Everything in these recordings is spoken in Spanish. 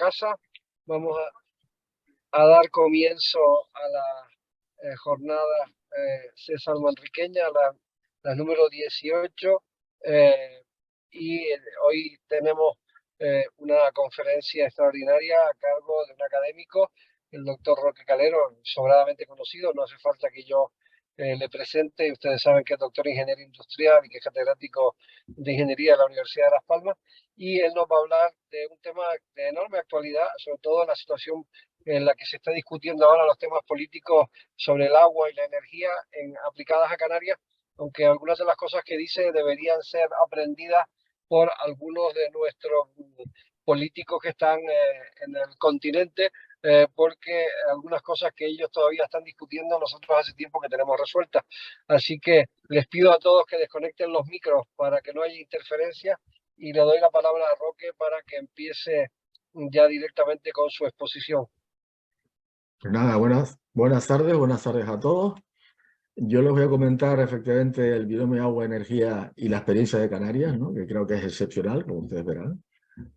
casa. Vamos a dar comienzo a la jornada César Manriqueña, la número 18. Hoy tenemos una conferencia extraordinaria a cargo de un académico, el doctor Roque Calero, sobradamente conocido. No hace falta que yo le presente. Ustedes saben que es doctor en ingeniería industrial y que es catedrático de ingeniería de la Universidad de Las Palmas. Y él nos va a hablar de un tema de enorme actualidad, sobre todo en la situación en la que se está discutiendo ahora los temas políticos sobre el agua y la energía aplicadas a Canarias, aunque algunas de las cosas que dice deberían ser aprendidas por algunos de nuestros políticos que están en el continente, porque algunas cosas que ellos todavía están discutiendo nosotros hace tiempo que tenemos resueltas. Así que les pido a todos que desconecten los micros para que no haya interferencia y le doy la palabra a Roque para que empiece ya directamente con su exposición. Pues nada, buenas tardes a todos. Yo les voy a comentar efectivamente el binomio agua-energía y la experiencia de Canarias, ¿no? Que creo que es excepcional, como ustedes verán.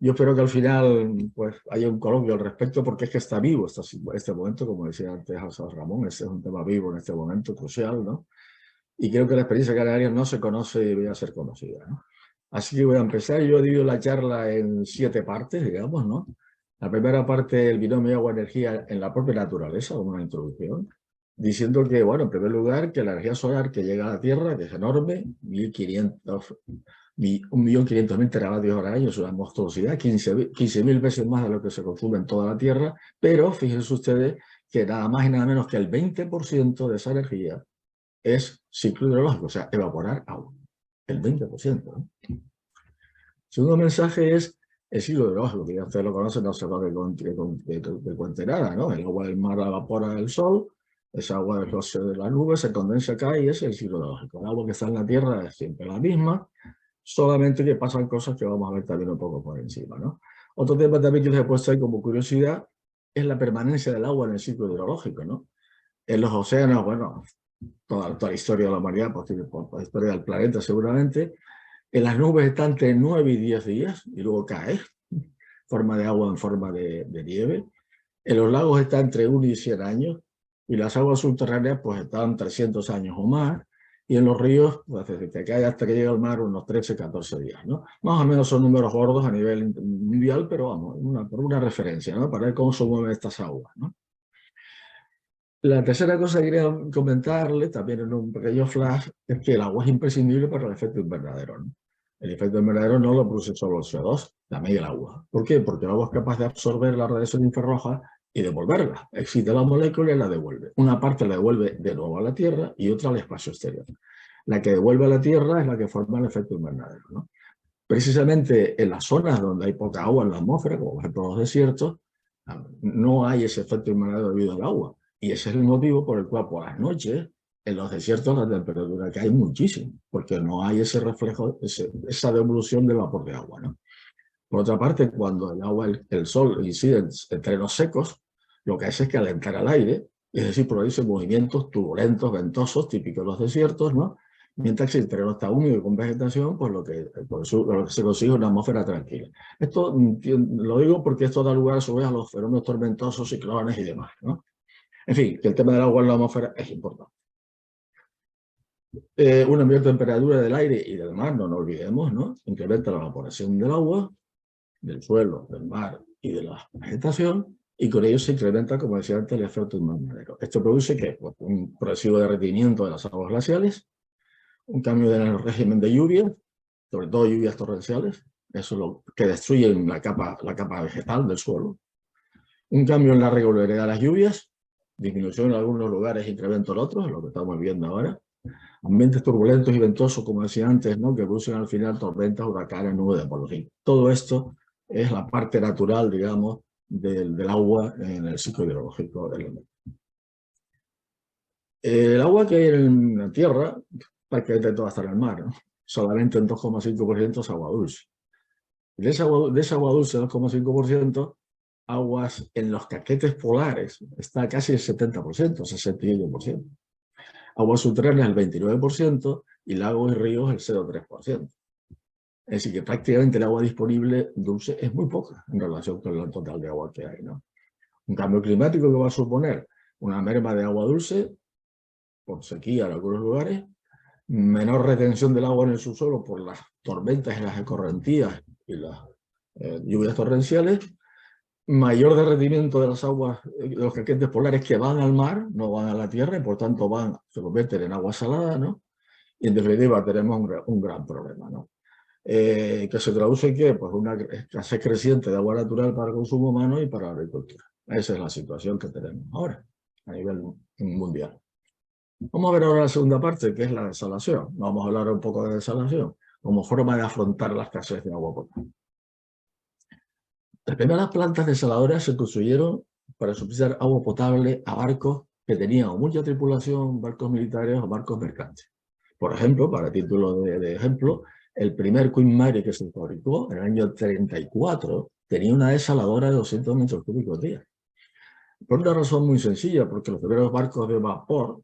Yo espero que al final pues, haya un coloquio al respecto, porque es que está vivo este momento, como decía antes José Ramón, este es un tema vivo en este momento, crucial, ¿no? Y creo que la experiencia de Canarias no se conoce y debería ser conocida, ¿no? Así que voy a empezar. Yo he dividido la charla en 7 partes, digamos, ¿no? La primera parte, el binomio agua-energía en la propia naturaleza, como una introducción, diciendo que, bueno, en primer lugar, que la energía solar que llega a la Tierra, que es enorme, 1.500.000 teravatios hora año, es una monstruosidad, 15.000 veces más de lo que se consume en toda la Tierra, pero fíjense ustedes que nada más y nada menos que el 20% de esa energía es ciclo hidrológico, o sea, evaporar agua, el 20%, ¿no? Segundo mensaje es el ciclo hidrológico, que ya ustedes lo conocen, no se va que cuente nada, ¿no? El agua del mar la evapora del sol, esa agua de la nube se condensa acá y es el ciclo hidrológico. El agua que está en la tierra es siempre la misma, solamente que pasan cosas que vamos a ver también un poco por encima, ¿no? Otro tema también que les he puesto ahí como curiosidad es la permanencia del agua en el ciclo hidrológico, ¿no? En los océanos, bueno, toda la historia de la humanidad, por la historia del planeta seguramente, en las nubes está entre 9 y 10 días y luego cae, forma de agua en forma de nieve. En los lagos está entre 1 y 100 años y las aguas subterráneas pues están 300 años o más. Y en los ríos, pues desde que cae hasta que llega al mar, unos 13, 14 días, ¿no? Más o menos son números gordos a nivel mundial, pero vamos, por una referencia, ¿no? Para ver cómo se mueven estas aguas, ¿no? La tercera cosa que quería comentarle, también en un pequeño flash, es que el agua es imprescindible para el efecto invernadero, ¿no? El efecto invernadero no lo produce solo el CO2, también el agua. ¿Por qué? Porque el agua es capaz de absorber la radiación infrarroja y devolverla. Excita la molécula y la devuelve. Una parte la devuelve de nuevo a la Tierra y otra al espacio exterior. La que devuelve a la Tierra es la que forma el efecto invernadero, ¿no? Precisamente en las zonas donde hay poca agua en la atmósfera, como por ejemplo los desiertos, no hay ese efecto invernadero debido al agua. Y ese es el motivo por el cual por las noches en los desiertos la temperatura cae muchísimo, porque no hay ese reflejo, esa devolución del vapor de agua, ¿no? Por otra parte, cuando el agua, el sol incide en terrenos secos, lo que hace es calentar al aire, es decir, produce movimientos turbulentos, ventosos, típicos de los desiertos, ¿no? Mientras que si el terreno está húmedo y con vegetación, pues lo que se consigue es una atmósfera tranquila. Esto lo digo porque esto da lugar a su vez a los fenómenos tormentosos, ciclones y demás, ¿no? En fin, que el tema del agua en la atmósfera es importante. Una mayor temperatura del aire y del mar, no nos olvidemos, ¿no? Incrementa la evaporación del agua, del suelo, del mar y de la vegetación, y con ello se incrementa, como decía antes, el efecto invernadero. Esto produce ¿qué? Pues un progresivo derretimiento de las aguas glaciales, un cambio en el régimen de lluvias, sobre todo lluvias torrenciales, eso es lo que destruyen la capa vegetal del suelo, un cambio en la regularidad de las lluvias, disminución en algunos lugares, incremento en otros, lo que estamos viendo ahora, ambientes turbulentos y ventosos, como decía antes, ¿no? Que producen al final tormentas, huracanes, nubes de polvo. Todo esto es la parte natural, digamos, del agua en el ciclo hidrológico del elemento. El agua que hay en la Tierra, prácticamente toda está en el mar, ¿no? Solamente en 2,5% es agua dulce. De esa agua dulce, 2,5%, aguas en los caquetes polares está casi el 70%, 61%. Aguas subterráneas el 29% y lagos y ríos el 0,3%. Es decir, que prácticamente el agua disponible dulce es muy poca en relación con el total de agua que hay, ¿no? Un cambio climático que va a suponer una merma de agua dulce por sequía en algunos lugares, menor retención del agua en el subsuelo por las tormentas y las escorrentías y las lluvias torrenciales, mayor derretimiento de las aguas, de los casquetes polares que van al mar, no van a la tierra y por tanto se convierten en agua salada, ¿no? Y en definitiva tenemos un gran problema, ¿no? Que se traduce en ¿qué? Pues una escasez creciente de agua natural para el consumo humano y para la agricultura. Esa es la situación que tenemos ahora a nivel mundial. Vamos a ver ahora la segunda parte, que es la desalación. Vamos a hablar un poco de desalación como forma de afrontar la escasez de agua potable. Las primeras plantas desaladoras se construyeron para suministrar agua potable a barcos que tenían o mucha tripulación, barcos militares o barcos mercantes. Por ejemplo, para título de ejemplo, el primer Queen Mary que se fabricó en el año 34 tenía una desaladora de 200 metros cúbicos día. Por una razón muy sencilla, porque los primeros barcos de vapor,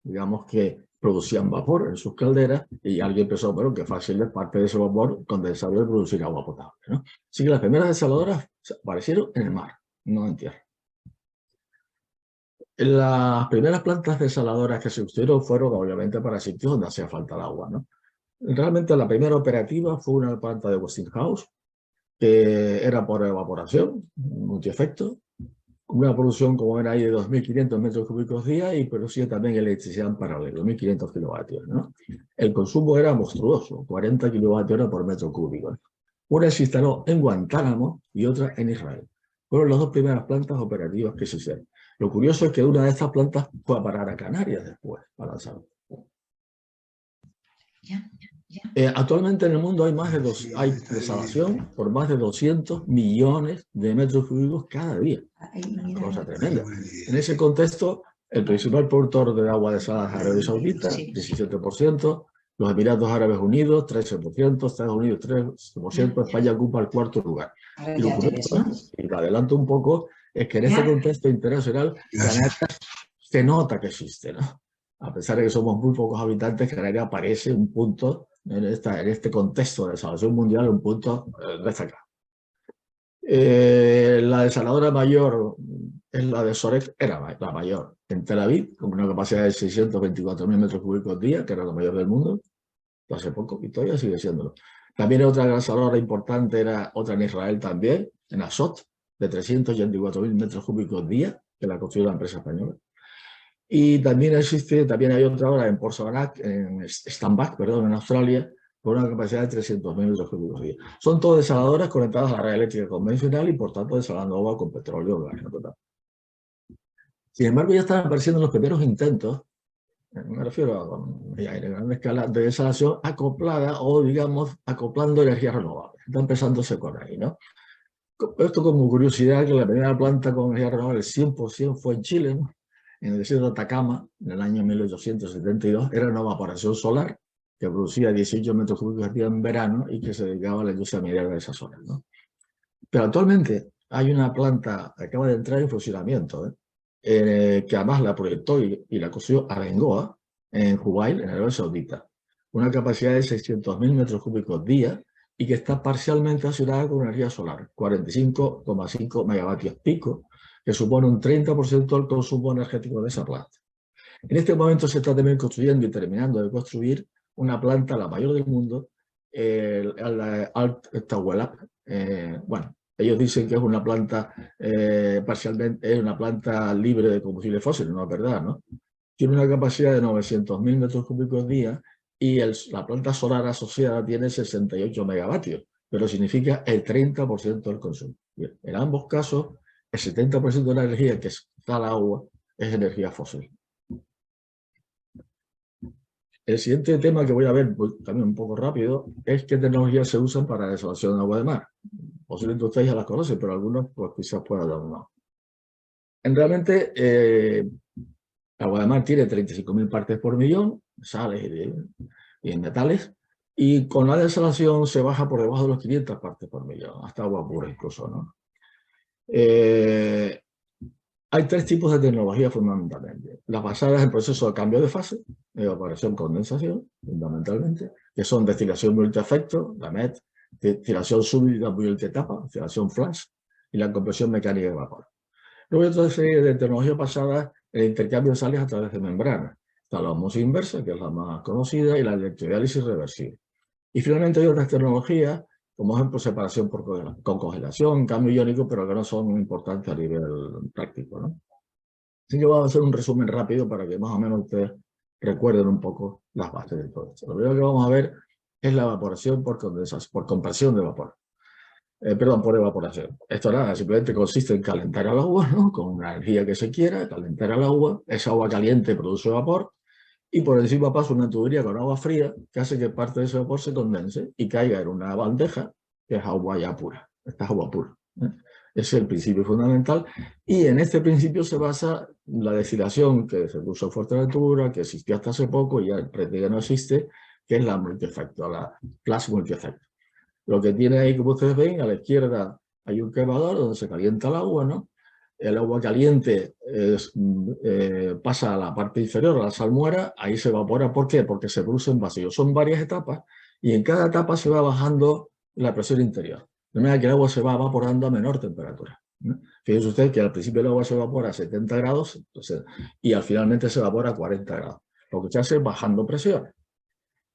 digamos que producían vapor en sus calderas y alguien pensó, bueno, que fácil es parte de ese vapor condensado y producir agua potable, ¿no? Así que las primeras desaladoras aparecieron en el mar, no en tierra. Las primeras plantas desaladoras que se construyeron fueron obviamente para sitios donde hacía falta el agua, ¿no? Realmente la primera operativa fue una planta de Westinghouse, que era por evaporación, multiefecto, una producción como era ahí de 2.500 metros cúbicos día y producía también electricidad en paralelo, 1.500 kilovatios, ¿no? El consumo era monstruoso, 40 kilovatios hora por metro cúbico. Una se instaló en Guantánamo y otra en Israel. Fueron las dos primeras plantas operativas que se hicieron. Lo curioso es que una de estas plantas fue a parar a Canarias después, para lanzarlo. Actualmente en el mundo hay desalación por más de 200 millones de metros cúbicos cada día. Una cosa tremenda. En ese contexto, el principal productor de agua desalada es Arabia Saudita, 17%, los Emiratos Árabes Unidos, 13%, Estados Unidos, 13%, España ocupa el cuarto lugar. Y lo curioso, y lo adelanto un poco, es que en este contexto internacional, Canarias se nota que existe, ¿no? A pesar de que somos muy pocos habitantes, Canarias aparece un punto en este contexto de desalación mundial, un punto destacado. La desaladora mayor es la de Sorek, era la mayor en Tel Aviv, con una capacidad de 624.000 metros cúbicos día, que era la mayor del mundo, hace poco, y todavía sigue siéndolo. También otra desaladora importante era otra en Israel también, en Azot, de 384.000 metros cúbicos día, que la construyó la empresa española. Y también hay otra ahora en Port Saranac, en Stambach, perdón, en Australia, con una capacidad de 300.000 metros cúbicos día. Son todas desaladoras conectadas a la red eléctrica convencional y por tanto desalando agua con petróleo o gas natural. Sin embargo, ya están apareciendo los primeros intentos, me refiero a gran escala, de desalación acoplada o, digamos, acoplando energías renovables. Está empezándose con ahí, ¿no? Esto como curiosidad, que la primera planta con energía renovable 100% fue en Chile, ¿no? En el desierto de Atacama, en el año 1872, era una evaporación solar que producía 18 metros cúbicos día en verano y que se dedicaba a la industria minera de esa zona, ¿no? Pero actualmente hay una planta que acaba de entrar en funcionamiento, que además la proyectó y la construyó Abengoa en Jubail, en Arabia Saudita. Una capacidad de 600.000 metros cúbicos día y que está parcialmente accionada con energía solar, 45,5 megavatios pico, que supone un 30% del consumo energético de esa planta. En este momento se está también construyendo y terminando de construir una planta, la mayor del mundo, la Alt-Tawelab. Bueno, ellos dicen que es una planta parcialmente, es una planta libre de combustibles fósiles, no es verdad, ¿no? Tiene una capacidad de 900.000 metros cúbicos día y la planta solar asociada tiene 68 megavatios, pero significa el 30% del consumo. Bien, en ambos casos, el 70% de la energía que está al agua es energía fósil. El siguiente tema que voy a ver también un poco rápido es qué tecnologías se usan para la desalación de agua de mar. Posiblemente ustedes ya las conocen, pero algunos pues, quizás puedan dar una. Realmente, el agua de mar tiene 35.000 partes por millón, sales y metales, y con la desalación se baja por debajo de los 500 partes por millón, hasta agua pura incluso, ¿no? Hay tres tipos de tecnología fundamentalmente. Las basadas en procesos de cambio de fase, evaporación, condensación, fundamentalmente, que son destilación multiefecto, la MET, destilación súbita multietapa, destilación flash, y la compresión mecánica de vapor. Luego hay otra serie de tecnologías basadas en el intercambio de sales a través de membranas. Está la osmosis inversa, que es la más conocida, y la electrodiálisis reversible. Y finalmente hay otras tecnologías, como ejemplo separación con congelación, cambio iónico, pero que no son importantes a nivel práctico, ¿no? Así que vamos a hacer un resumen rápido para que más o menos ustedes recuerden un poco las bases de todo esto. Lo primero que vamos a ver es la evaporación por condensación, por compresión de vapor. Perdón, por evaporación. Esto nada, simplemente consiste en calentar el agua, ¿no? Con una energía que se quiera, calentar el agua, esa agua caliente produce vapor, y por encima pasa una tubería con agua fría que hace que parte de ese vapor se condense y caiga en una bandeja que es agua ya pura. Esta es agua pura, ¿eh? Ese es el principio fundamental, y en este principio se basa la destilación que se puso a Fuerteventura, que existió hasta hace poco y ya prácticamente no existe, que es la multiefecto, la flash multiefecto. Lo que tiene ahí, como ustedes ven, a la izquierda hay un quemador donde se calienta el agua, ¿no? El agua caliente pasa a la parte inferior, a la salmuera, ahí se evapora. ¿Por qué? Porque se produce en vacío. Son varias etapas y en cada etapa se va bajando la presión interior. De manera que el agua se va evaporando a menor temperatura, ¿no? Fíjense ustedes que al principio el agua se evapora a 70 grados entonces, y al finalmente se evapora a 40 grados. Lo que se hace es bajando presión.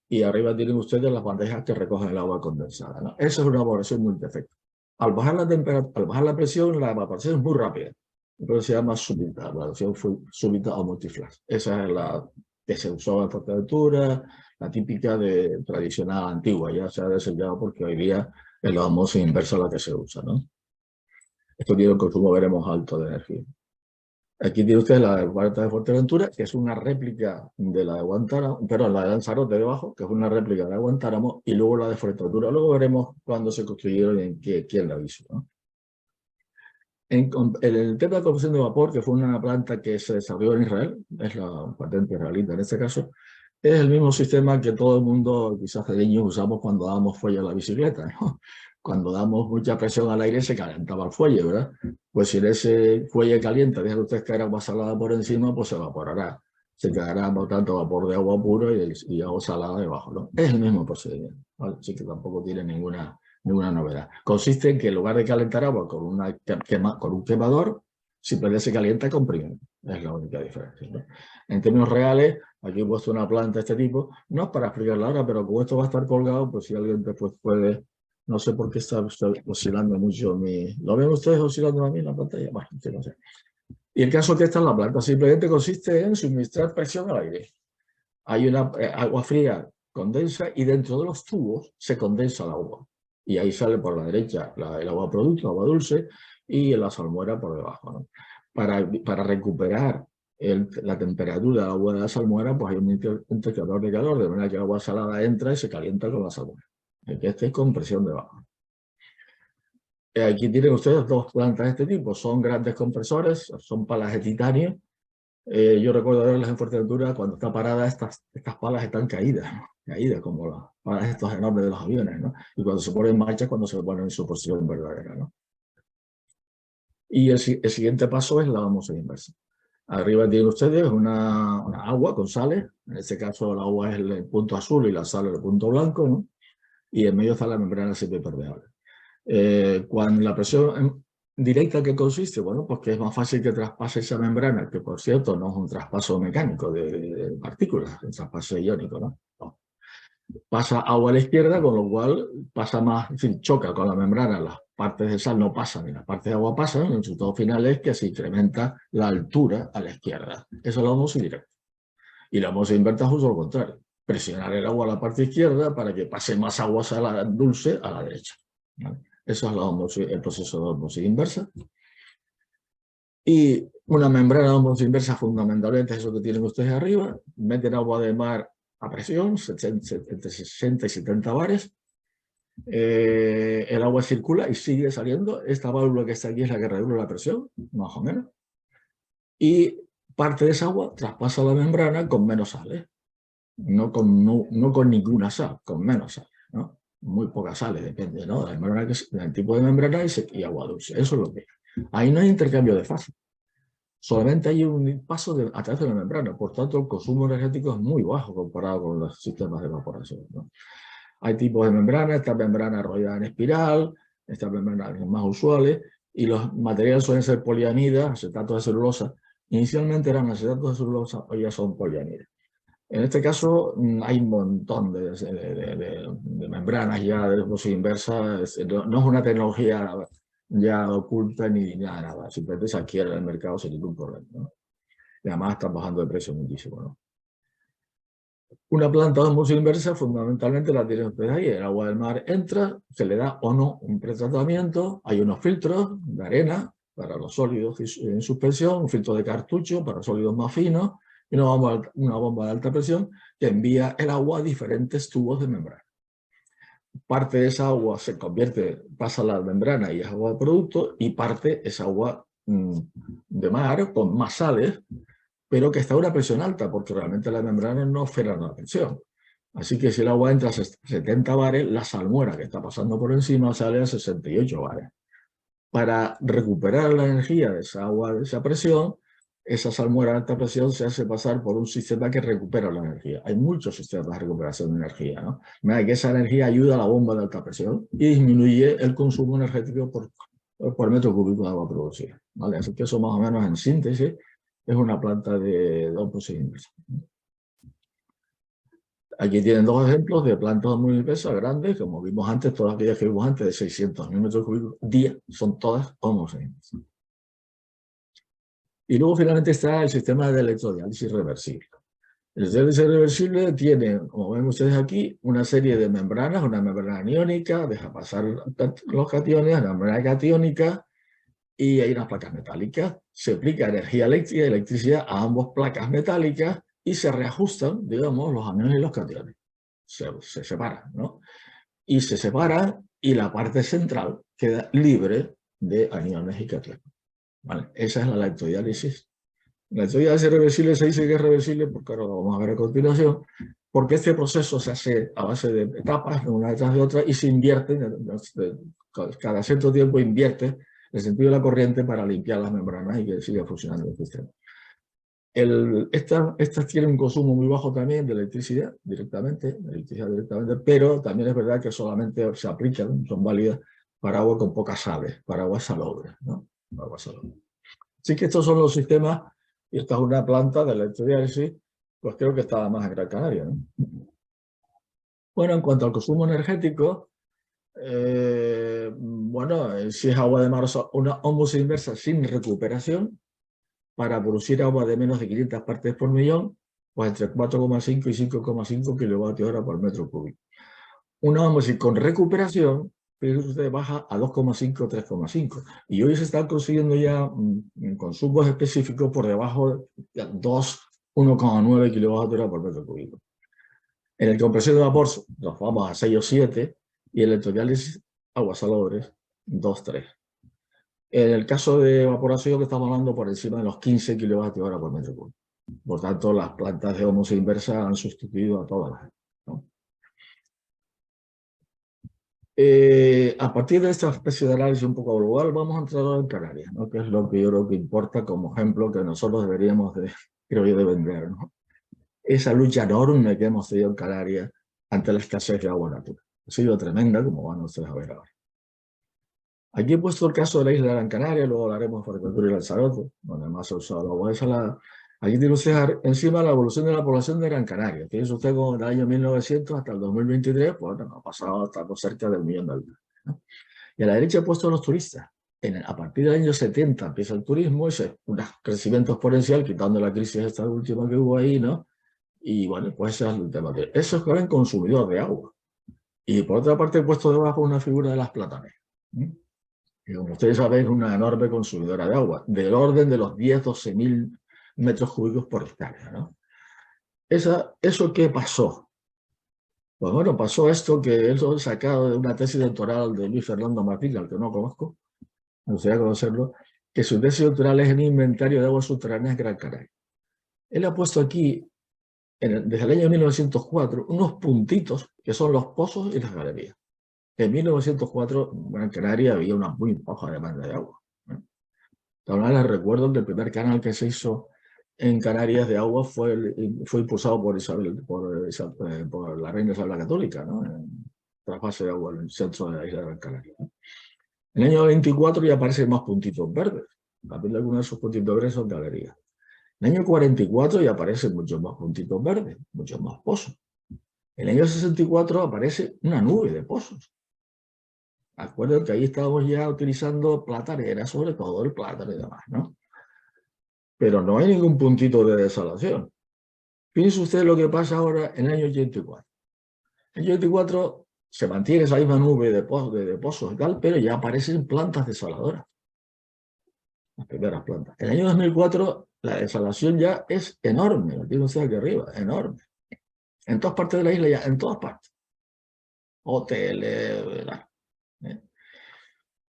Y arriba tienen ustedes las bandejas que recogen el agua condensada, ¿no? Esa es una evaporación multiefecto. Al bajar la temperatura, al bajar la presión, la evaporación es muy rápida. Entonces se llama súbita, evaporación súbita o multiflash. Esa es la que se usó en Fuerteventura, la típica de tradicional antigua, ya se ha desechado porque hoy día es la osmosis inversa la que se usa, ¿no? Esto tiene un consumo, veremos, alto de energía. Aquí tiene usted la de Huerta de Fuerteventura, que es una réplica de la de Guantánamo, perdón, la de Lanzarote debajo, que es una réplica de la de Guantánamo, y luego la de Fuerteventura. Luego veremos cuándo se construyeron y quién la hizo, ¿no? En el tema de compresión de vapor, que fue una planta que se desarrolló en Israel, es la patente israelita en este caso, es el mismo sistema que todo el mundo, quizás de niños, usamos cuando damos fuelle a la bicicleta, ¿no? Cuando damos mucha presión al aire se calentaba el fuelle, ¿verdad? Pues si en ese fuelle caliente deja usted caer agua salada por encima, pues se evaporará. Se quedará, por tanto, vapor de agua puro y agua salada debajo, ¿no? Es el mismo procedimiento, ¿vale? Así que tampoco tiene ninguna novedad. Consiste en que en lugar de calentar agua con un quemador, simplemente se calienta comprimiendo. Es la única diferencia, ¿no? En términos reales, aquí he puesto una planta de este tipo, no es para explicarla ahora, pero como esto va a estar colgado, pues si alguien después puede, no sé por qué está oscilando mucho ¿Lo ven ustedes oscilando a mí en la pantalla? Bueno, no sé. Y el caso que esta es la planta, simplemente consiste en suministrar presión al aire. Hay una agua fría condensa y dentro de los tubos se condensa el agua. Y ahí sale por la derecha el agua producto, agua dulce, y la salmuera por debajo, ¿no? Para recuperar la temperatura del agua de la salmuera, pues hay un intercambiador de calor, de manera que el agua salada entra y se calienta con la salmuera. Esta es compresión debajo. Aquí tienen ustedes dos plantas de este tipo, son grandes compresores, son palas de titanio. Yo recuerdo verlas en Fuerteventura, cuando está parada, estas palas están caídas, ¿no? Caídas como las palas estos enormes de los aviones, ¿no? Y cuando se ponen en marcha, cuando se ponen en su posición verdadera, ¿no? Y el siguiente paso es la osmosis inversa. Arriba tienen ustedes una agua con sales, en este caso el agua es el punto azul y la sal el punto blanco, ¿no? Y en medio está la membrana semipermeable. Cuando la presión directa, ¿qué consiste? Bueno, pues que es más fácil que traspase esa membrana, que por cierto no es un traspaso mecánico de partículas, es un traspaso iónico, ¿no? No. Pasa agua a la izquierda, con lo cual pasa más, en fin, choca con la membrana, las partes de sal no pasan y las partes de agua pasan, el resultado final es que se incrementa la altura a la izquierda. Eso es la osmosis directa. Y la osmosis inversa es justo lo contrario, presionar el agua a la parte izquierda para que pase más agua salada dulce a la derecha, ¿vale? Eso es el proceso de osmosis inversa. Y una membrana de osmosis inversa fundamentalmente es eso que tienen ustedes arriba. Meten agua de mar a presión, entre 60 y 70 bares. El agua circula y sigue saliendo. Esta válvula que está aquí es la que regula la presión, más o menos. Y parte de esa agua traspasa la membrana con menos sales. No con ninguna sal, con menos sal, ¿no? Muy pocas sales, depende, ¿no? Del tipo de membrana y agua dulce. Eso es lo que hay. Ahí no hay intercambio de fase. solamente hay un paso a través de la membrana, por tanto el consumo energético es muy bajo comparado con los sistemas de evaporación, ¿no? Hay tipos de membrana, esta membrana enrollada en espiral, estas membranas más usuales, y los materiales suelen ser poliamidas, acetatos de celulosa. Inicialmente eran acetatos de celulosa, hoy ya son poliamidas. En este caso hay un montón de membranas ya de osmosis inversa, no es una tecnología ya oculta ni nada, simplemente se adquiere en el mercado sin ningún problema, ¿no? Y además están bajando de precio muchísimo, ¿no? Una planta de osmosis inversa fundamentalmente la tienen ustedes ahí, el agua del mar entra, se le da o no un pretratamiento, hay unos filtros de arena para los sólidos en suspensión, un filtro de cartucho para sólidos más finos, y una bomba de alta presión que envía el agua a diferentes tubos de membrana. Parte de esa agua se convierte, pasa a la membrana y es agua de producto, y parte es agua de mar con más sales, pero que está a una presión alta, porque realmente las membranas no frenan la presión. Así que si el agua entra a 70 bares, la salmuera que está pasando por encima sale a 68 bares. Para recuperar la energía de esa agua, de esa presión, esa salmuera de alta presión se hace pasar por un sistema que recupera la energía. Hay muchos sistemas de recuperación de energía, ¿no? Que esa energía ayuda a la bomba de alta presión y disminuye el consumo energético por metro cúbico de agua producida, ¿vale? Así que eso más o menos en síntesis es una planta de osmosis inversa. Aquí tienen dos ejemplos de plantas de osmosis inversa grandes, como vimos antes, todas aquellas que vimos antes de 600.000 metros cúbicos día, son todas osmosis inversa. Y luego finalmente está el sistema de electrodiálisis reversible. El electrodiálisis reversible tiene, como ven ustedes aquí, una serie de membranas, una membrana aniónica, deja pasar los cationes, una membrana catiónica, y hay unas placas metálicas. Se aplica energía eléctrica y electricidad a ambas placas metálicas y se reajustan, digamos, los aniones y los cationes. Se separan, ¿no? Y se separan y la parte central queda libre de aniones y cationes, ¿vale? Esa es la electrodiálisis. La electrodiálisis reversible se dice que es reversible, porque ahora lo vamos a ver a continuación, porque este proceso se hace a base de etapas, una detrás de otra, y se invierte, cada cierto tiempo invierte el sentido de la corriente para limpiar las membranas y que siga funcionando el sistema. Estas tienen un consumo muy bajo también de electricidad directamente, pero también es verdad que solamente se aplican, son válidas para agua con pocas sales, para aguas salobres, ¿no? Agua salobre. Así que estos son los sistemas, y esta es una planta de electrodiálisis, pues creo que está más en Gran Canaria, ¿no? Bueno, en cuanto al consumo energético, bueno, si es agua de mar, una osmosis inversa sin recuperación, para producir agua de menos de 500 partes por millón, pues entre 4,5 y 5,5 kilovatios hora por metro cúbico. Una osmosis con recuperación, usted baja a 2,5 o 3,5. Y hoy se están consiguiendo ya consumos específicos por debajo de 1,9 kilovatios hora por metro cúbico. En el compresor de vapor nos vamos a 6 o 7 y el electrodiálisis aguas salobres 2, 3. En el caso de evaporación estamos hablando por encima de los 15 kilovatios hora por metro cúbico. Por tanto, las plantas de osmosis inversa han sustituido a todas las, ¿no? A partir de esta especie de análisis un poco global, vamos a entrar ahora en Canarias, ¿no? Que es lo que yo creo que importa como ejemplo que nosotros deberíamos, creo yo, de vender, ¿no? Esa lucha enorme que hemos tenido en Canarias ante la escasez de agua natural. Ha sido tremenda, como van ustedes a ver ahora. Aquí he puesto el caso de la isla de Gran Canaria, luego hablaremos de Fuerteventura y Lanzarote, donde más se ha usado el agua desalada. Aquí tiene usted encima la evolución de la población de Gran Canaria. Fíjense usted como del año 1900 hasta el 2023, pues bueno, ha pasado hasta cerca del 1.000.000 de habitantes, ¿no? Y a la derecha he puesto a los turistas. A partir del año 70 empieza el turismo, un crecimiento exponencial, quitando la crisis esta última que hubo ahí, ¿no? Y bueno, pues ese es el tema. Eso es que eran consumidores de agua. Y por otra parte he puesto debajo una figura de las plataneras, ¿sí? Que como ustedes saben es una enorme consumidora de agua, del orden de los 10-12.000 metros cúbicos por hectárea, ¿no? ¿Eso qué pasó? Pues bueno, pasó esto que eso sacado de una tesis doctoral de Luis Fernando Martín, al que no conozco, me gustaría conocerlo, que su tesis doctoral es en inventario de aguas subterráneas Gran Canaria. Él ha puesto aquí, desde el año 1904, unos puntitos que son los pozos y las galerías. En 1904, en Gran Canaria había una muy baja demanda de agua, ¿no? Ahora les recuerdo que el primer canal que se hizo en Canarias de agua fue impulsado por la reina Isabel la Católica, ¿no? En trasvase de agua en el centro de la isla de Gran Canaria, ¿no? En el año 24 ya aparecen más puntitos verdes. También algunos de esos puntitos verdes son galerías. En el año 44 ya aparecen muchos más puntitos verdes, muchos más pozos. En el año 64 aparece una nube de pozos. Acuerden que ahí estábamos ya utilizando platanera, sobre todo el plátano y demás, ¿no? Pero no hay ningún puntito de desalación. Piense usted lo que pasa ahora en el año 84. En el año 84 se mantiene esa misma nube de pozos y tal, pero ya aparecen plantas desaladoras. Las primeras plantas. En el año 2004 la desalación ya es enorme, lo tiene usted aquí arriba, enorme. En todas partes de la isla ya, en todas partes. Hoteles, ¿verdad?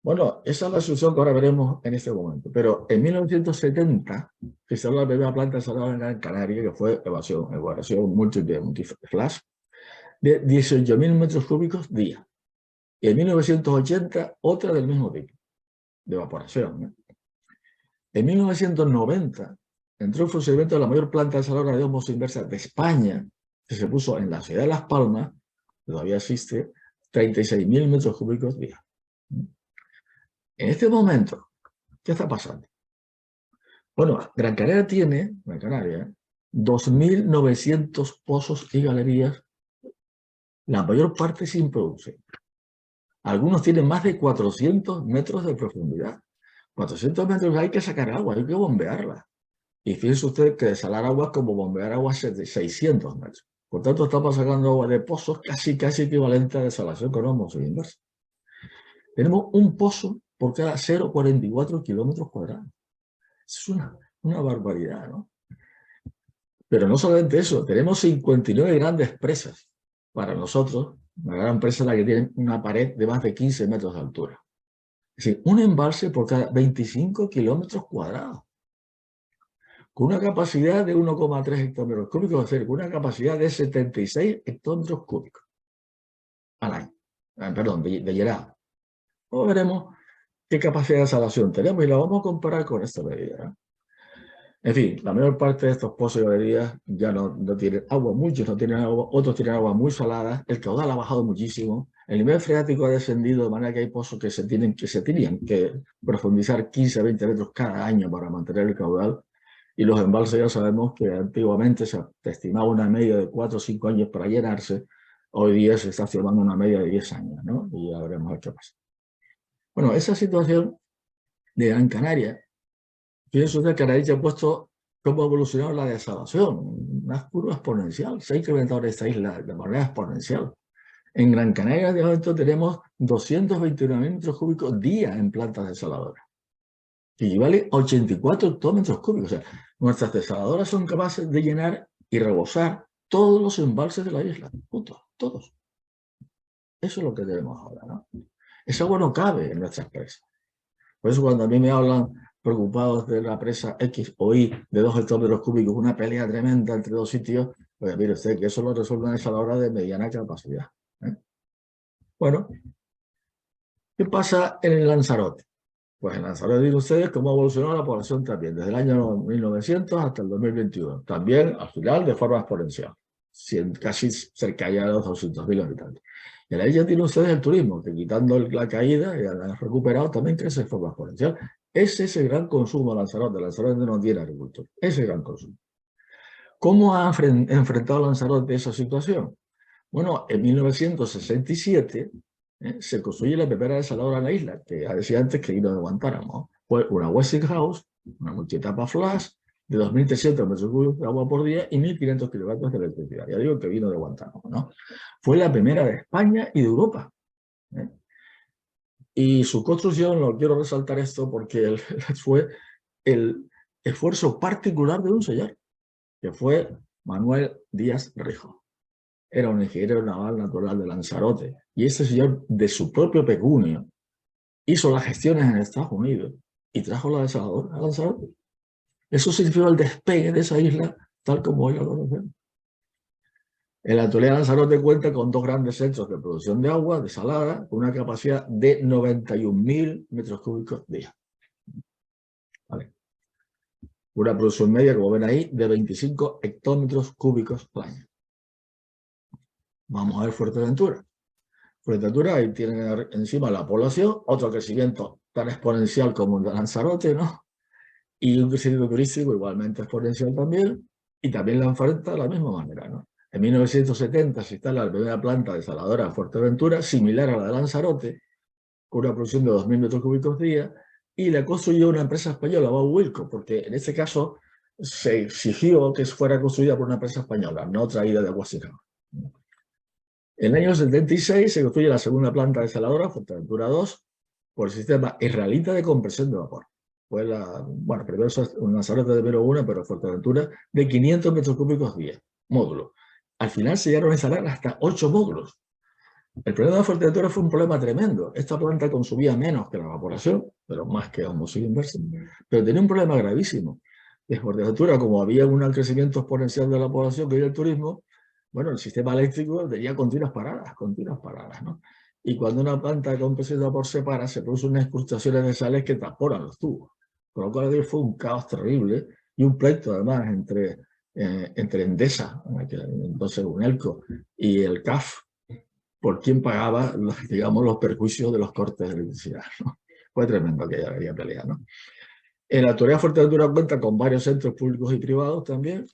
Bueno, esa es la solución que ahora veremos en este momento. Pero en 1970 se instaló la primera planta desaladora en Gran Canaria, que fue evaporación múltiple flash, de 18.000 metros cúbicos día. Y en 1980 otra del mismo tipo, de evaporación, ¿no? En 1990 entró en funcionamiento la mayor planta desaladora de osmosis inversa de España, que se puso en la ciudad de Las Palmas, todavía existe, 36.000 metros cúbicos día. En este momento, ¿qué está pasando? Bueno, Gran Canaria tiene, 2.900 pozos y galerías, la mayor parte sin producción. Algunos tienen más de 400 metros de profundidad. 400 metros hay que sacar agua, hay que bombearla. Y fíjense usted que desalar agua es como bombear agua de 600 metros. Por tanto, estamos sacando agua de pozos casi equivalente a desalación con osmosis inversa. Tenemos un pozo por cada 0,44 kilómetros cuadrados. Es una barbaridad, ¿no? Pero no solamente eso, tenemos 59 grandes presas. Para nosotros, una gran presa es la que tiene una pared de más de 15 metros de altura. Es decir, un embalse por cada 25 kilómetros cuadrados. Con una capacidad de 1,3 hectómetros cúbicos, es decir, con una capacidad de 76 hectómetros cúbicos al año. Perdón, de llenado. Luego veremos qué capacidad de desalación tenemos y la vamos a comparar con esta medida. En fin, la mayor parte de estos pozos y galerías ya no tienen agua, muchos no tienen agua, otros tienen agua muy salada, el caudal ha bajado muchísimo, el nivel freático ha descendido de manera que hay pozos que se tenían que profundizar 15 a 20 metros cada año para mantener el caudal, y los embalses ya sabemos que antiguamente se estimaba una media de 4 o 5 años para llenarse, hoy día se está estimando una media de 10 años, ¿no? Y ya veremos qué pasa. Bueno, esa situación de Gran Canaria, fíjense usted que la dicha ha puesto cómo ha evolucionado la desalación, una curva exponencial, se ha incrementado esta isla de manera exponencial. En Gran Canaria de momento tenemos 229 metros cúbicos día en plantas desaladoras, que equivale a 84 hectómetros cúbicos. O sea, nuestras desaladoras son capaces de llenar y rebosar todos los embalses de la isla, punto, todos. Eso es lo que tenemos ahora, ¿no? Esa agua no cabe en nuestras presas. Por eso cuando a mí me hablan preocupados de la presa X o Y de 2 hectómetros cúbicos, una pelea tremenda entre dos sitios, pues mire usted que eso lo resuelven a esa hora de mediana capacidad, ¿eh? Bueno, ¿qué pasa en el Lanzarote? Pues en Lanzarote dicen ustedes cómo ha evolucionado la población también, desde el año 1900 hasta el 2021. También, al final, de forma exponencial, casi cerca ya de los 200.000 habitantes. Y ahí ya tienen ustedes el turismo, que quitando la caída, y han recuperado, también crece de forma exponencial. Ese es el gran consumo de Lanzarote. Lanzarote no tiene agricultura. Ese gran consumo. ¿Cómo ha enfrentado Lanzarote esa situación? Bueno, en 1967 se construye la primera desaladora en la isla, que ya decía antes que vino de Guantánamo. Fue una Westinghouse, una multietapa flash, de 2.300 metros cúbicos de agua por día y 1.500 kilovatios de electricidad. Ya digo que vino de Guantánamo, ¿no? Fue la primera de España y de Europa, ¿eh? Y su construcción, lo quiero resaltar esto porque fue el esfuerzo particular de un señor, que fue Manuel Díaz Rijo. Era un ingeniero naval natural de Lanzarote. Y este señor, de su propio pecunio, hizo las gestiones en Estados Unidos y trajo la desaladora a Lanzarote. Eso significó el despegue de esa isla tal como hoy la conocemos. En la actualidad, Lanzarote cuenta con 2 grandes centros de producción de agua desalada, con una capacidad de 91.000 metros cúbicos día. Una producción media, como ven ahí, de 25 hectómetros cúbicos al año. Vamos a ver Fuerteventura. Fuerteventura, ahí tienen encima la población, otro crecimiento tan exponencial como el de Lanzarote, ¿no? Y un crecimiento turístico igualmente exponencial también, y también Lanzarote de la misma manera, ¿no? En 1970 se instala la primera planta desaladora en Fuerteventura, similar a la de Lanzarote, con una producción de 2.000 metros cúbicos día, y la construyó una empresa española, Bau Wilco, porque en este caso se exigió que fuera construida por una empresa española, no traída de Aguascalientes. En el año 76 se construye la segunda planta desaladora, Fuerteventura 2, por el sistema israelita de compresión de vapor. Fue bueno, primero un Lanzarote de 1, pero Fuerteventura de 500 metros cúbicos día, módulo. Al final se llegaron a instalar hasta 8 módulos. El problema de Fuerteventura fue un problema tremendo. Esta planta consumía menos que la evaporación, pero más que homocidio inverso. Pero tenía un problema gravísimo. En Fuerteventura, como había un crecimiento exponencial de la población que y el turismo, bueno, el sistema eléctrico tenía continuas paradas, ¿no? Y cuando una planta de compresión de vapor se para, se producen unas incrustaciones de sales que taponan los tubos. Con lo cual fue un caos terrible y un pleito además entre Endesa, entonces UNELCO, y el CAF, por quién pagaba, digamos, los perjuicios de los cortes de electricidad, ¿no? Fue tremendo que había pelea, ¿no? En la actualidad Fuerteventura cuenta con varios centros públicos y privados también,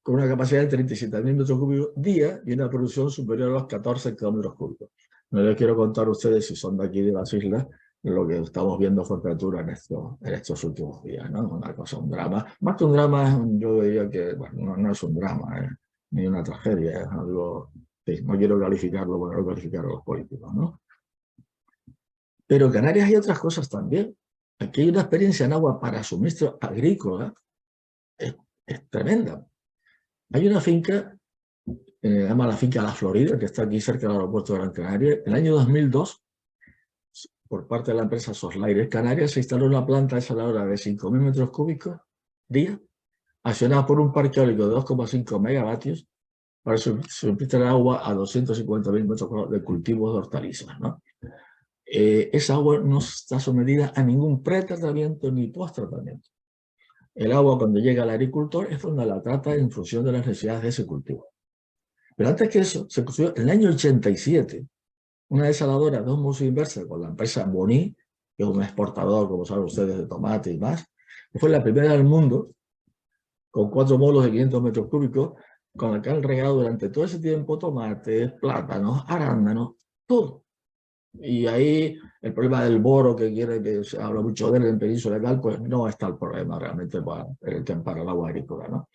con una capacidad de 37.000 metros cúbicos día y una producción superior a los 14 kilómetros cúbicos. No les quiero contar a ustedes, si son de aquí de las islas, lo que estamos viendo Fuerteventura en estos últimos días, ¿no? Una cosa, un drama. Más que un drama, yo diría que, bueno, no es un drama, ni una tragedia, es algo, sí, no quiero calificarlo, bueno, no calificar a los políticos, ¿no? Pero en Canarias hay otras cosas también. Aquí hay una experiencia en agua para suministro agrícola, es tremenda. Hay una finca, se llama la finca La Florida, que está aquí cerca del aeropuerto de Gran Canaria. En el año 2002, por parte de la empresa Soslaires Canarias, se instaló una planta desaladora de 5.000 metros cúbicos día, accionada por un parque eólico de 2,5 megavatios, para suministrar agua a 250.000 metros de cultivos de hortalizas, ¿no? Esa agua no está sometida a ningún pretratamiento ni post-tratamiento. El agua, cuando llega al agricultor, es donde la trata en función de las necesidades de ese cultivo. Pero antes que eso, se construyó en el año 87 una desaladora de osmosis inversa con la empresa Boni, que es un exportador, como saben ustedes, de tomate y más, que fue la primera del mundo, con 4 módulos de 500 metros cúbicos, con la que han regado durante todo ese tiempo tomates, plátanos, arándanos, todo. Y ahí el problema del boro, que se habla mucho de él en Península Gal, pues no está el problema realmente para el agua agrícola, ¿no?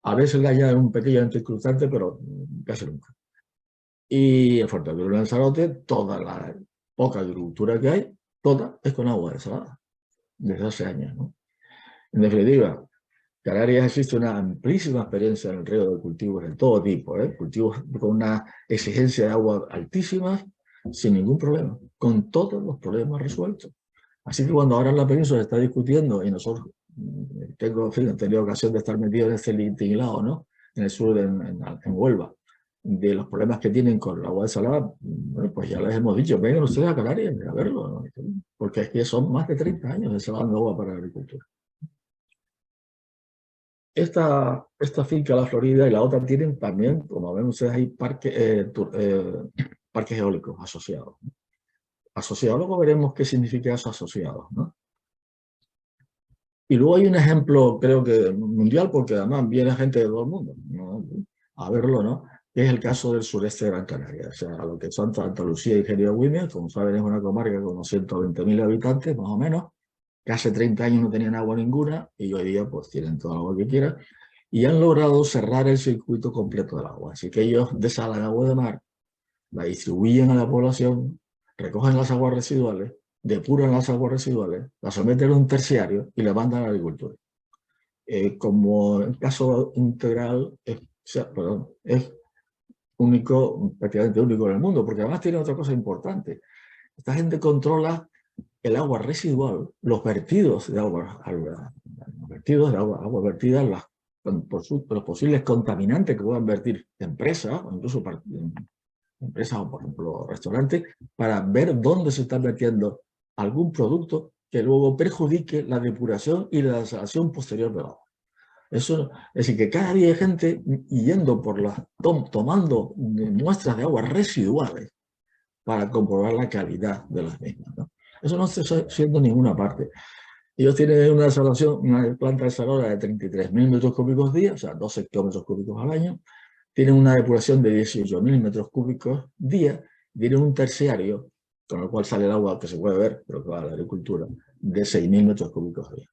A veces le añaden un pequeño anticrustante, pero casi nunca. Y en Fuerteventura y Lanzarote, toda la poca agricultura que hay, toda es con agua desalada, desde hace años, ¿no? En definitiva, Canarias existe una amplísima experiencia en el riego de cultivos de todo tipo, cultivos con una exigencia de agua altísima, sin ningún problema, con todos los problemas resueltos. Así que cuando ahora en la península se está discutiendo, y nosotros he tenido ocasión de estar metido en este tinglado, ¿no? En el sur, en Huelva, de los problemas que tienen con el agua desalada, bueno, pues ya les hemos dicho, vengan ustedes a Canarias a verlo, ¿no? Porque es que son más de 30 años desalando agua para la agricultura. Esta finca, La Florida, y la otra tienen también, como ven ustedes ahí, parques eólicos asociados. Asociados, luego veremos qué significa eso asociados, ¿no? Y luego hay un ejemplo, creo que mundial, porque además viene gente de todo el mundo, ¿no? A verlo, ¿no? Que es el caso del sureste de Gran Canaria, o sea, lo que son Santa Lucía y Ingenio Güemes, como saben es una comarca con unos 120.000 habitantes, más o menos, que hace 30 años no tenían agua ninguna, y hoy día pues tienen todo el agua que quieran, y han logrado cerrar el circuito completo del agua. Así que ellos desalan agua de mar, la distribuyen a la población, recogen las aguas residuales, depuran las aguas residuales, las someten a un terciario y la mandan a la agricultura. Como el caso integral es único, prácticamente único en el mundo, porque además tiene otra cosa importante. Esta gente controla el agua residual, los vertidos de agua, agua vertida, los posibles contaminantes que puedan vertir empresas, o incluso empresas o, por ejemplo, restaurantes, para ver dónde se está vertiendo algún producto que luego perjudique la depuración y la desalación posterior del agua. Eso, es decir, que cada día hay gente yendo por tomando muestras de agua residuales para comprobar la calidad de las mismas, ¿no? Eso no se está haciendo en ninguna parte. Ellos tienen una desalación, una planta desaladora de 33.000 metros cúbicos día, o sea, 12 kilómetros cúbicos al año. Tienen una depuración de 18.000 metros cúbicos día. Tienen un terciario, con el cual sale el agua que se puede ver, pero que va a la agricultura, de 6.000 metros cúbicos día.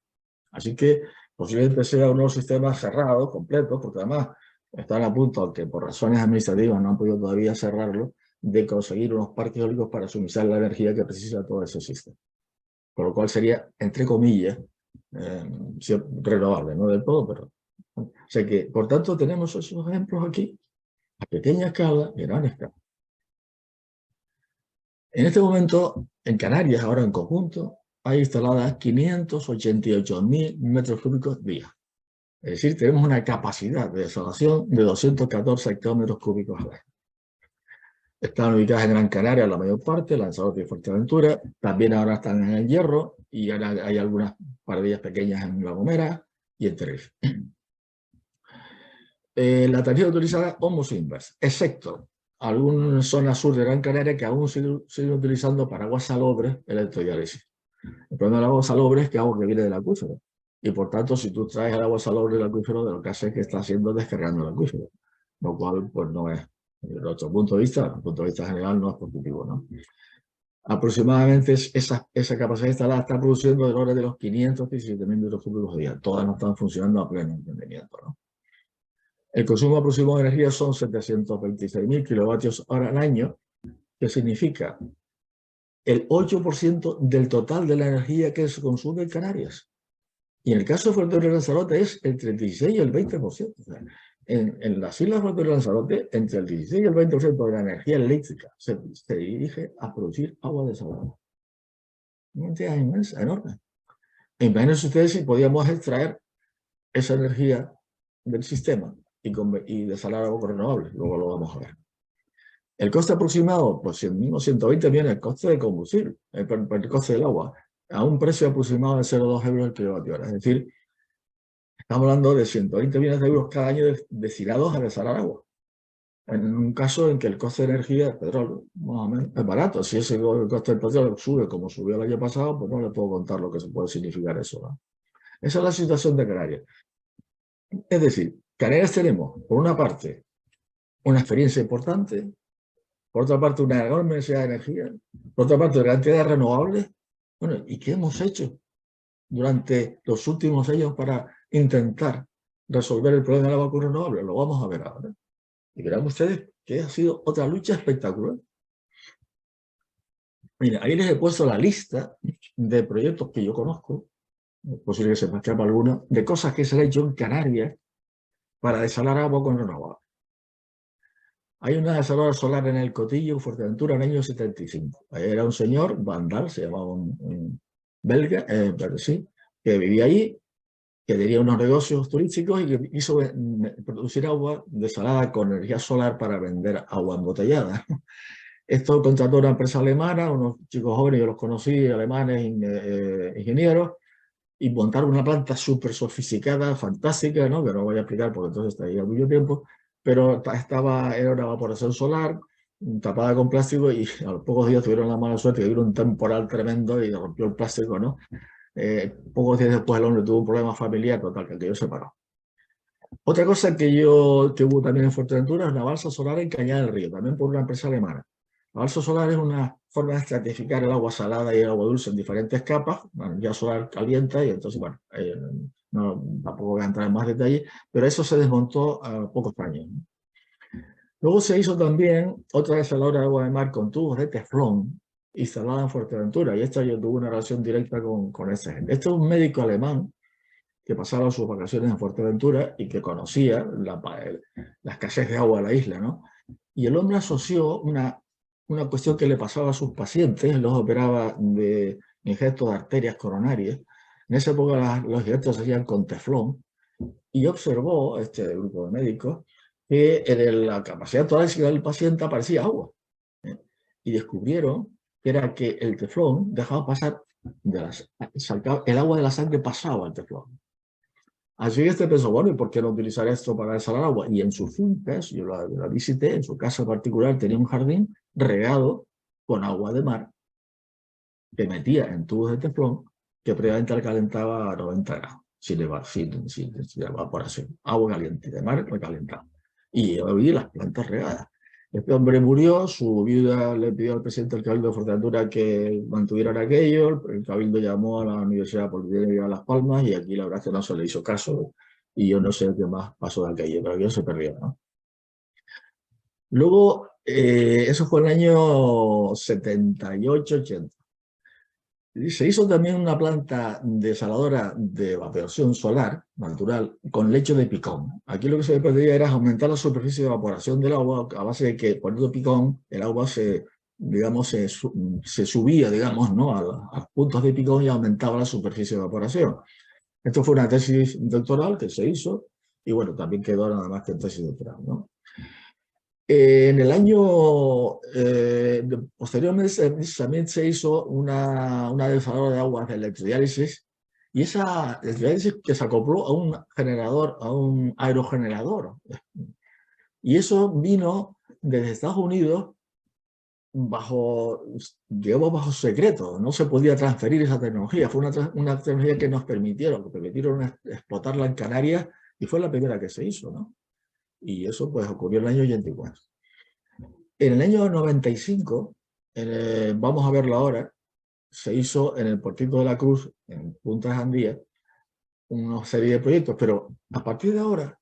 Así que posiblemente sea un nuevo sistema cerrado, completo, porque además están a punto, aunque por razones administrativas no han podido todavía cerrarlo, de conseguir unos parques eólicos para suministrar la energía que precisa todo ese sistema. Con lo cual sería, entre comillas, renovable, no del todo, pero... O sea que, por tanto, tenemos esos ejemplos aquí, a pequeña escala y gran escala. En este momento, en Canarias, ahora en conjunto, hay instaladas 588.000 metros cúbicos día. Es decir, tenemos una capacidad de desalación de 214 hectómetros cúbicos al año. Están ubicadas en Gran Canaria la mayor parte, Lanzarote y Fuerteventura. También ahora están en el Hierro y ahora hay algunas paradillas pequeñas en La Gomera y en Tenerife. La tarifa utilizada almost inverse, excepto algunas zonas sur de Gran Canaria que aún siguen utilizando para aguas salobres electrodiálisis. El problema del agua salobre es que es agua que viene del acuífero. Y por tanto, si tú traes el agua salobre del acuífero, de lo que hace es que está haciendo descargando el acuífero. Lo cual, pues no es, desde nuestro punto de vista, desde el punto de vista general, no es positivo, ¿no? Aproximadamente esa capacidad instalada está produciendo del orden de los 517.000 metros cúbicos día. Todas no están funcionando a pleno entendimiento, ¿no? El consumo aproximado de energía son 726.000 kilovatios hora al año, que significa el 8% del total de la energía que se consume en Canarias. Y en el caso de Fuerteventura y Lanzarote es entre el 16 y el 20%. O sea, en las islas de Fuerteventura y Lanzarote, entre el 16 y el 20% de la energía eléctrica se dirige a producir agua desalada. Una cantidad inmensa, enorme. Imagínense ustedes si podíamos extraer esa energía del sistema y desalar agua con renovables. Luego lo vamos a ver. El coste aproximado, pues unos 120 millones, el coste de combustible, el coste del agua, a un precio aproximado de 0,2 euros el kilovatio hora. Es decir, estamos hablando de 120 millones de euros cada año destinados a desalar agua. En un caso en que el coste de energía del petróleo, más o menos, es barato. Si ese coste del petróleo sube como subió el año pasado, pues no le puedo contar lo que se puede significar eso, ¿no? Esa es la situación de Canarias. Es decir, Canarias tenemos, por una parte, una experiencia importante, por otra parte, una enorme necesidad de energía, por otra parte, cantidades renovables. Bueno, ¿y qué hemos hecho durante los últimos años para intentar resolver el problema del agua con renovables? Lo vamos a ver ahora. Y verán ustedes que ha sido otra lucha espectacular. Mira, ahí les he puesto la lista de proyectos que yo conozco, es posible que se me escape alguno, de cosas que se han hecho en Canarias para desalar agua con renovables. Hay una desaladora solar en el Cotillo, en Fuerteventura, en el año 75. Era un señor, Vandal, se llamaba un belga, pero sí, que vivía allí, que tenía unos negocios turísticos y que hizo producir agua desalada con energía solar para vender agua embotellada. Esto contrató una empresa alemana, unos chicos jóvenes, yo los conocí, alemanes, ingenieros, y montaron una planta súper sofisticada, fantástica, ¿no? Que no voy a explicar porque entonces estaría mucho tiempo, pero era una evaporación solar tapada con plástico y a los pocos días tuvieron la mala suerte que vino un temporal tremendo y rompió el plástico, ¿no? Pocos días después el hombre tuvo un problema familiar, total, que aquello se paró. Otra cosa que hubo también en Fuerteventura es una balsa solar en Cañada del Río, también por una empresa alemana. La balsa solar es una forma de estratificar el agua salada y el agua dulce en diferentes capas. La energía solar calienta y entonces, bueno, tampoco voy a entrar en más detalle, pero eso se desmontó a pocos años. Luego se hizo también otra desaladora de agua de mar con tubos de teflón instalada en Fuerteventura, y esta yo tuve una relación directa con esa gente. Este es un médico alemán que pasaba sus vacaciones en Fuerteventura y que conocía la escasez de agua de la isla, ¿no? Y el hombre asoció una cuestión que le pasaba a sus pacientes, los operaba de injertos de arterias coronarias. En esa época los injertos se hacían con teflón y observó, este grupo de médicos, que en la capacidad torácica del paciente aparecía agua. Y descubrieron que era que el teflón dejaba pasar el agua de la sangre pasaba al teflón. Así que este pensó, bueno, ¿y por qué no utilizar esto para desalar agua? Y en sus fincas, yo la visité, en su casa particular tenía un jardín regado con agua de mar que metía en tubos de teflón que previamente la calentaba a 90 grados, sin evaporación. Agua caliente, de mar recalentada. Y yo vi las plantas regadas. Este hombre murió, su viuda le pidió al presidente del Cabildo de Fuerteventura que mantuvieran aquello, el Cabildo llamó a la Universidad Politécnica de Las Palmas y aquí la verdad es que no se le hizo caso y yo no sé qué más pasó de aquello, pero aquello se perdió, ¿no? Luego, eso fue en el año 78-80. Se hizo también una planta desaladora de evaporación solar natural con lecho de picón. Aquí lo que se pretendía era aumentar la superficie de evaporación del agua a base de que poniendo picón el agua se subía, digamos, ¿no? a puntos de picón y aumentaba la superficie de evaporación. Esto fue una tesis doctoral que se hizo y bueno, también quedó nada más que en tesis doctoral, ¿no? En el año posteriormente también se hizo una desaladora de aguas de electrodiálisis y esa electrodiálisis que se acopló a un generador, a un aerogenerador. Y eso vino desde Estados Unidos digamos, bajo secreto. No se podía transferir esa tecnología. Fue una tecnología que nos permitieron explotarla en Canarias y fue la primera que se hizo, ¿no? Y eso pues ocurrió en el año 84. En el año 95, vamos a verlo ahora, se hizo en el Puertito de la Cruz, en Punta Jandía, una serie de proyectos, pero a partir de ahora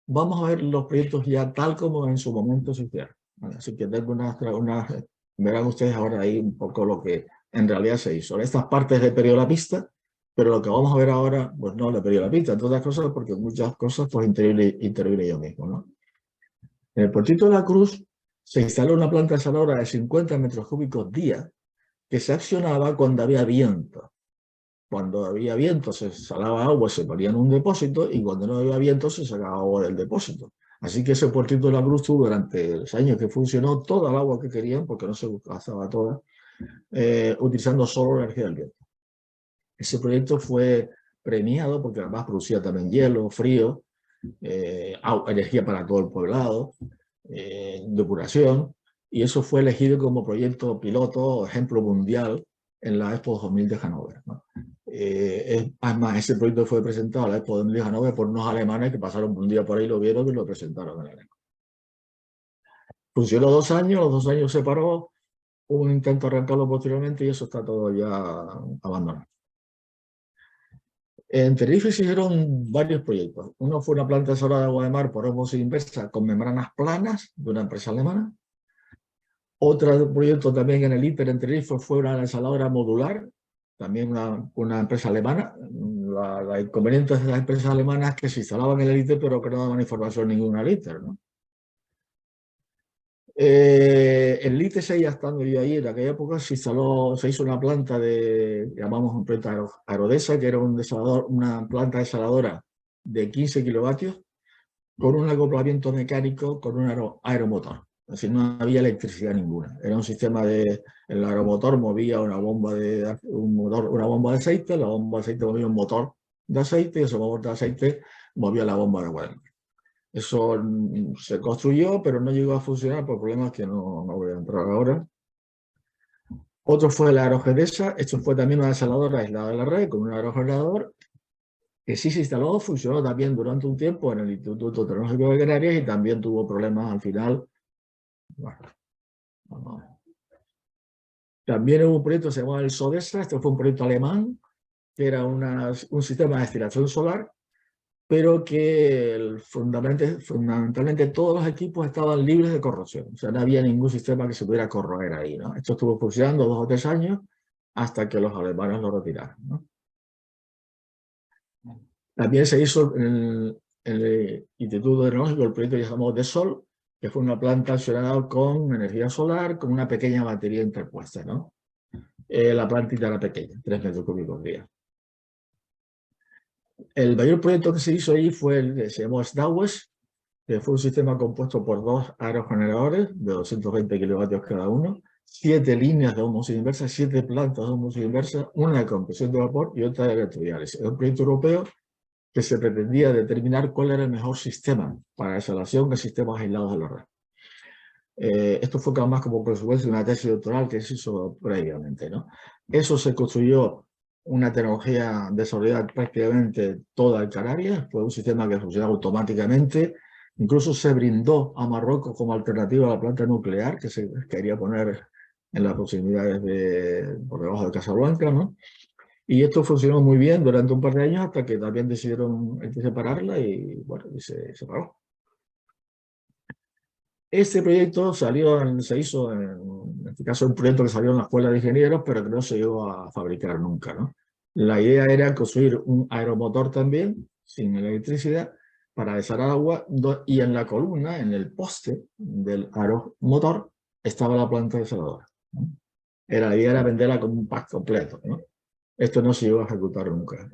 vamos a ver los proyectos ya tal como en su momento se hicieron. ¿Vale? Así que verán ustedes ahora ahí un poco lo que en realidad se hizo. Estas partes le perdió la pista, pero lo que vamos a ver ahora, pues no le perdió la pista, entre otras cosas porque muchas cosas pues intervine yo mismo, ¿no? En el Puertito de la Cruz se instaló una planta desaladora de 50 metros cúbicos día que se accionaba cuando había viento. Cuando había viento se salaba agua, se ponía en un depósito y cuando no había viento se sacaba agua del depósito. Así que ese Puertito de la Cruz tuvo durante los años que funcionó toda el agua que querían, porque no se gastaba toda, utilizando solo la energía del viento. Ese proyecto fue premiado porque además producía también hielo, frío, energía para todo el poblado, depuración, y eso fue elegido como proyecto piloto, ejemplo mundial, en la Expo 2000 de Hannover, ¿no? Además, ese proyecto fue presentado a la Expo 2000 de Hannover por unos alemanes que pasaron un día por ahí, lo vieron y lo presentaron en la Expo. Funcionó 2 años, los 2 años se paró, hubo un intento de arrancarlo posteriormente y eso está todo ya abandonado. En Tenerife se hicieron varios proyectos. Uno fue una planta desaladora de agua de mar por ósmosis inversa con membranas planas de una empresa alemana. Otro proyecto también en el ITER en Tenerife fue una desaladora modular, también una empresa alemana. La inconveniente de las empresas alemanas que se instalaban en el ITER pero que no daban información ninguna al ITER, ¿no? El ITER seguía estando yo ahí, en aquella época se hizo una planta llamamos un proyecto Aerodesa, que era una planta desaladora de 15 kilovatios con un acoplamiento mecánico con un aeromotor. Es decir, no había electricidad ninguna. Era un sistema el aeromotor movía una bomba de aceite, la bomba de aceite movía un motor de aceite y ese motor de aceite movía la bomba de agua. Eso se construyó, pero no llegó a funcionar por problemas que no voy a entrar ahora. Otro fue la aerogenesa. Esto fue también una desaladora aislada de la red con un aerogenerador que sí se instaló, funcionó también durante un tiempo en el Instituto Tecnológico de Canarias y también tuvo problemas al final. Bueno, también hubo un proyecto que se llamaba el SODESA. Este fue un proyecto alemán que era un sistema de destilación solar, pero que fundamentalmente todos los equipos estaban libres de corrosión. O sea, no había ningún sistema que se pudiera corroer ahí, ¿no? Esto estuvo funcionando 2 o 3 años hasta que los alemanes lo retiraron, ¿no? También se hizo en el Instituto Tecnológico el proyecto que llamamos de Sol, que fue una planta accionada con energía solar, con una pequeña batería interpuesta, ¿no? La plantita era pequeña, 3 metros cúbicos día. El mayor proyecto que se hizo ahí fue el que se llamó SDAWES, que fue un sistema compuesto por 2 aerogeneradores de 220 kilovatios cada uno. 7 líneas de osmosis inversa, 7 plantas de osmosis inversa, una de compresión de vapor y otra de electrodiálisis. Es un proyecto europeo que se pretendía determinar cuál era el mejor sistema para desalación de sistemas aislados de la red. Esto fue más como consecuencia de una tesis doctoral que se hizo previamente, ¿no? Eso se construyó una tecnología desarrollada prácticamente toda en Canarias, fue un sistema que funcionaba automáticamente, incluso se brindó a Marruecos como alternativa a la planta nuclear que se quería poner en las proximidades por debajo de Casablanca, ¿no? Y esto funcionó muy bien durante un par de años hasta que también decidieron separarla y bueno, y se separó. Este proyecto se hizo, en este caso, un proyecto que salió en la Escuela de Ingenieros, pero que no se llegó a fabricar nunca, ¿no? La idea era construir un aeromotor también, sin electricidad, para desalar agua, y en la columna, en el poste del aeromotor, estaba la planta desaladora, ¿no? La idea era venderla como un pack completo, ¿no? Esto no se llegó a ejecutar nunca.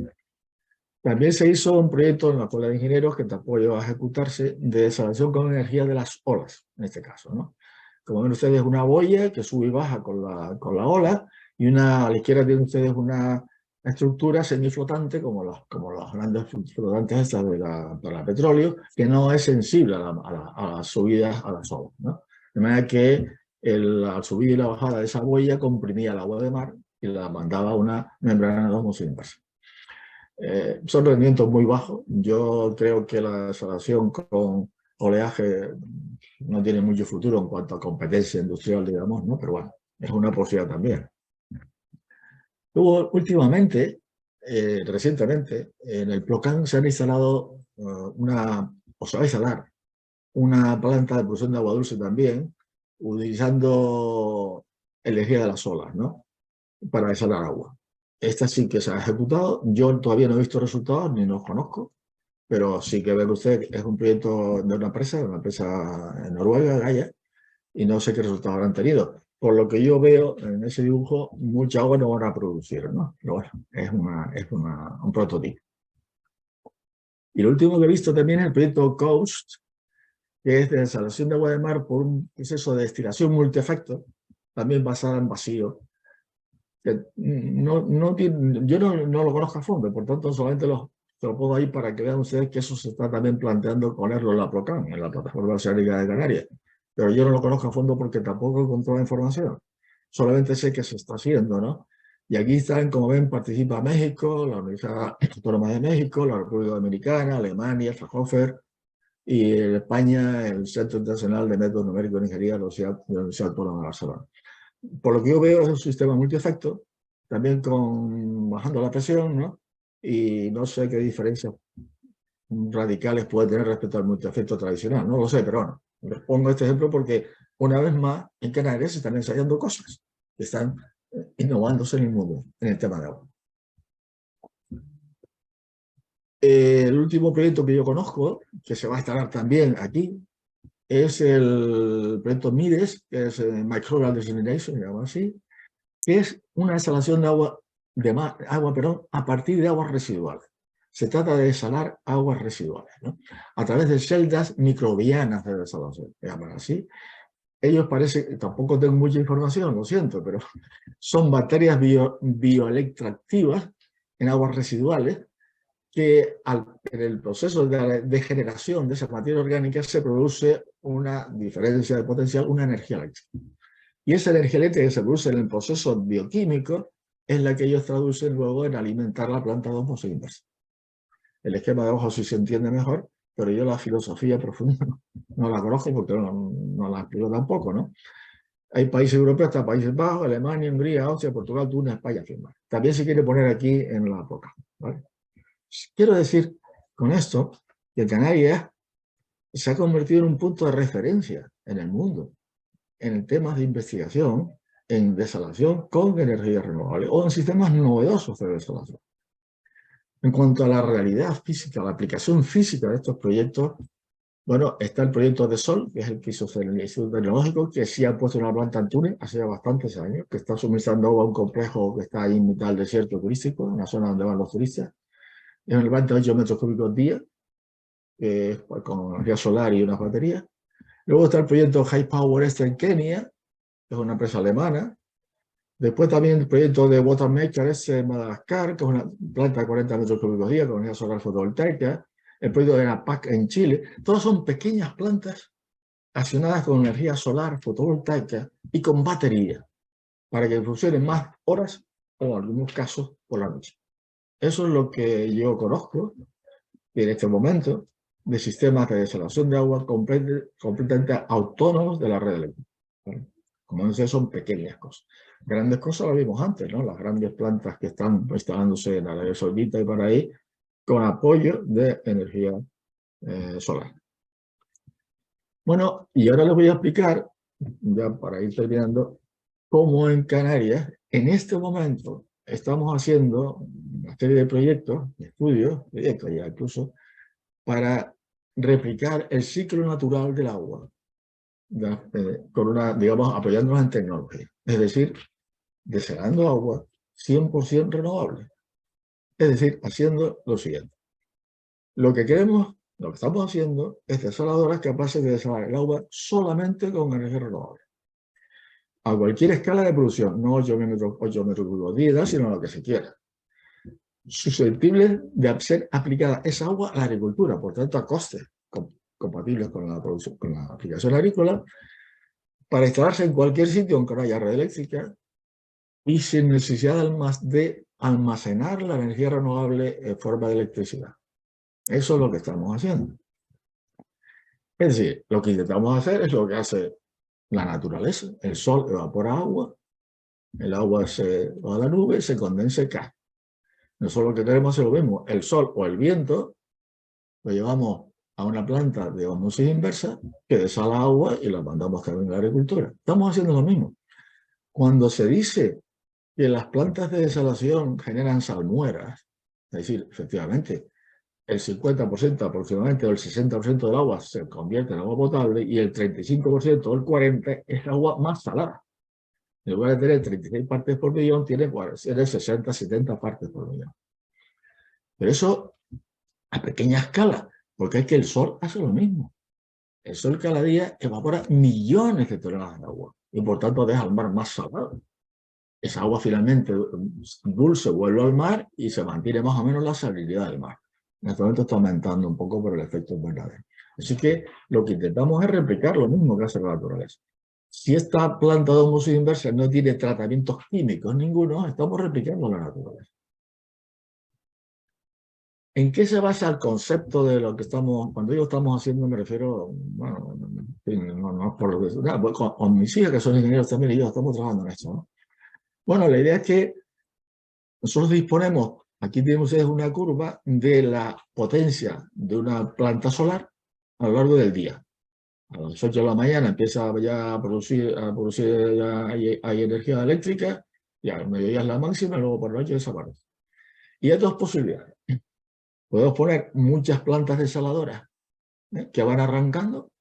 También se hizo un proyecto en la Escuela de Ingenieros que tampoco llegó a ejecutarse de desalación con energía de las olas, en este caso, ¿no? Como ven ustedes, una boya que sube y baja con la ola, y a la izquierda tienen ustedes una estructura semiflotante, como las grandes flotantes estas para el petróleo, que no es sensible a las subidas a las olas, ¿no? De manera que la subida y la bajada de esa boya comprimía el agua de mar y la mandaba a una membrana de osmosis inversa. Son rendimientos muy bajos. Yo creo que la desalación con oleaje no tiene mucho futuro en cuanto a competencia industrial, digamos, ¿no? Pero bueno, es una posibilidad también. Luego, últimamente, recientemente, en el Plocán se han instalado o se va a instalar una planta de producción de agua dulce también, utilizando energía de las olas, ¿no? Para desalar agua. Esta sí que se ha ejecutado. Yo todavía no he visto resultados ni los conozco, pero sí que ve usted que es un proyecto de una empresa en Noruega, Gaia, y no sé qué resultados habrán tenido. Por lo que yo veo en ese dibujo, mucha agua no van a producir, ¿no? Pero bueno, es un prototipo. Y lo último que he visto también es el proyecto Coast, que es de desalación de agua de mar por un proceso de destilación multiefecto, también basada en vacío. Yo no lo conozco a fondo, por tanto solamente se lo pongo ahí para que vean ustedes que eso se está también planteando ponerlo en la PLOCAN, en la Plataforma Oceánica de Canarias. Pero yo no lo conozco a fondo porque tampoco encontré la información. Solamente sé que se está haciendo, ¿no? Y aquí están, como ven, participa México, la Universidad Autónoma de México, la República Dominicana, Alemania, Fraunhofer, y en España el Centro Internacional de Métodos Numéricos de Ingeniería de la Universidad Autónoma de Barcelona. Por lo que yo veo es un sistema multiefecto, también bajando la presión, ¿no? Y no sé qué diferencias radicales puede tener respecto al multiefecto tradicional, no lo sé, pero bueno, les pongo este ejemplo porque una vez más en Canarias se están ensayando cosas, que están innovándose en el mundo, en el tema de agua. El último proyecto que yo conozco, que se va a instalar también aquí, es el proyecto MIDES, que es Microbial Desalination, se llama así, que es una desalación de agua, a partir de aguas residuales. Se trata de desalar aguas residuales, ¿no? A través de celdas microbianas de desalación, se llaman así. Ellos parece, tampoco tengo mucha información, lo siento, pero son bacterias bioelectroactivas en aguas residuales que en el proceso de degeneración de esa materia orgánica se produce una diferencia de potencial, una energía eléctrica. Y esa energía eléctrica que se produce en el proceso bioquímico es la que ellos traducen luego en alimentar la planta de osmosis inversa. El esquema de abajo sí se entiende mejor, pero yo la filosofía profunda no la conozco porque no la explico tampoco, ¿no? Hay países europeos, hasta Países Bajos, Alemania, Hungría, Austria, Portugal, Túnez, España, firma. También se quiere poner aquí en la boca, ¿vale? Quiero decir con esto que Canarias se ha convertido en un punto de referencia en el mundo en temas de investigación en desalación con energías renovables o en sistemas novedosos de desalación. En cuanto a la realidad física, la aplicación física de estos proyectos, bueno, está el proyecto de Sol, que es el que hizo el Instituto Tecnológico, que sí ha puesto una planta en Túnez hace ya bastantes años, que está suministrando agua a un complejo que está ahí en mitad del desierto turístico, en la zona donde van los turistas. Es un planta de 8 metros cúbicos día, con energía solar y unas baterías. Luego está el proyecto High Power este en Kenia, es una empresa alemana. Después también el proyecto de Watermaker en Madagascar, que es una planta de 40 metros cúbicos día con energía solar fotovoltaica. El proyecto de NAPAC en Chile. Todas son pequeñas plantas accionadas con energía solar fotovoltaica y con batería, para que funcionen más horas o en algunos casos por la noche. Eso es lo que yo conozco en este momento de sistemas de desalación de agua completamente autónomos de la red eléctrica. ¿Vale? Como decía, son pequeñas cosas. Grandes cosas las vimos antes, ¿no? Las grandes plantas que están instalándose en Arabia Saudita y por ahí, con apoyo de energía solar. Bueno, y ahora les voy a explicar, ya para ir terminando, cómo en Canarias, en este momento, estamos haciendo una serie de proyectos, de estudios, proyectos ya incluso, para replicar el ciclo natural del agua, con una, digamos, apoyándonos en tecnología. Es decir, desalando agua 100% renovable. Es decir, haciendo lo siguiente. Lo que queremos, lo que estamos haciendo, es desaladoras capaces de desalar el agua solamente con energía renovable. A cualquier escala de producción, no 8 metros cúbicos día, sino lo que se quiera. Susceptible de ser aplicada esa agua a la agricultura, por tanto a costes compatibles con la producción, con la aplicación agrícola, para instalarse en cualquier sitio aunque no haya red eléctrica y sin necesidad de almacenar la energía renovable en forma de electricidad. Eso es lo que estamos haciendo. Es decir, lo que intentamos hacer es lo que hace la naturaleza. El sol evapora agua, el agua se va a la nube, se condensa y cae. Nosotros lo que queremos es lo mismo. El sol o el viento lo llevamos a una planta de osmosis inversa que desala agua y la mandamos también a la agricultura. Estamos haciendo lo mismo. Cuando se dice que las plantas de desalación generan salmueras, es decir, efectivamente, el 50% aproximadamente o el 60% del agua se convierte en agua potable y el 35% o el 40% es agua más salada. En lugar de tener 36 partes por millón, tiene 60, 70 partes por millón. Pero eso a pequeña escala, porque es que el sol hace lo mismo. El sol cada día evapora millones de toneladas de agua y por tanto deja el mar más salado. Esa agua finalmente dulce vuelve al mar y se mantiene más o menos la salinidad del mar. En este momento está aumentando un poco, pero el efecto es verdadero. Así que lo que intentamos es replicar lo mismo que hace la naturaleza. Si esta planta de osmosis inversa no tiene tratamientos químicos ninguno, estamos replicando la naturaleza. ¿En qué se basa el concepto de lo que estamos, cuando digo estamos haciendo, me refiero, bueno, no es por lo que, con mis hijas que son ingenieros también y yo estamos trabajando en esto, ¿no? Bueno, la idea es que nosotros disponemos, aquí tenemos una curva de la potencia de una planta solar a lo largo del día. A las 8 de la mañana empieza ya a producir ya hay energía eléctrica, y al mediodía es la máxima, y luego por la noche desaparece. Y hay dos posibilidades. Podemos poner muchas plantas desaladoras que van arrancando,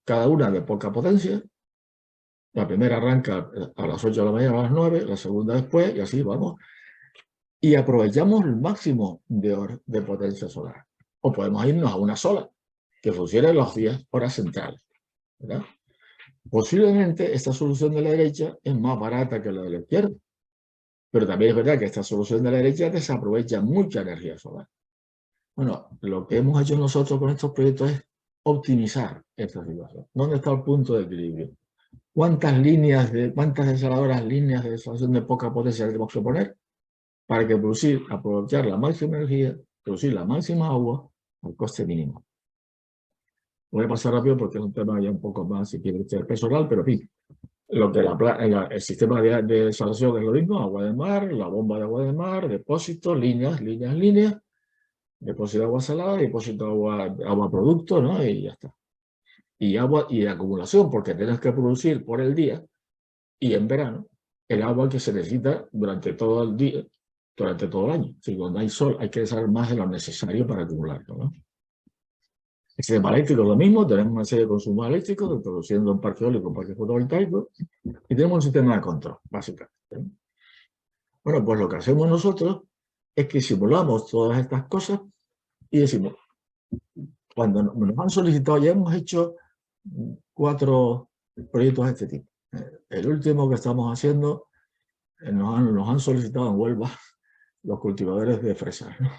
cada una de poca potencia. La primera arranca a las 8 de la mañana, a las 9, la segunda después, y así vamos. Y aprovechamos el máximo de potencia solar. O podemos irnos a una sola, que funcione en las 10 horas centrales, ¿verdad? Posiblemente esta solución de la derecha es más barata que la de la izquierda. Pero también es verdad que esta solución de la derecha desaprovecha mucha energía solar. Bueno, lo que hemos hecho nosotros con estos proyectos es optimizar esta situación. ¿Dónde está el punto de equilibrio? ¿Cuántas desaladoras líneas de desalación de poca potencia tenemos que poner para que aprovechar la máxima energía, producir la máxima agua al coste mínimo? Voy a pasar rápido porque es un tema ya un poco más, si quiere ser personal, pero en fin, lo que el sistema de desalación es lo mismo: agua de mar, la bomba de agua de mar, depósitos, líneas, depósito de agua salada, depósito de agua producto, ¿no? Y ya está. Y agua y de acumulación, porque tienes que producir por el día y en verano el agua que se necesita durante todo el día, durante todo el año. Si cuando hay sol hay que desalar más de lo necesario para acumularlo, ¿no? El sistema eléctrico es lo mismo, tenemos una serie de consumos eléctricos, produciendo un parque eólico, un parque fotovoltaico, y tenemos un sistema de control, básicamente. Bueno, pues lo que hacemos nosotros es que simulamos todas estas cosas y decimos, cuando nos han solicitado, ya hemos hecho 4 proyectos de este tipo. El último que estamos haciendo, nos han solicitado en Huelva los cultivadores de fresas, ¿no?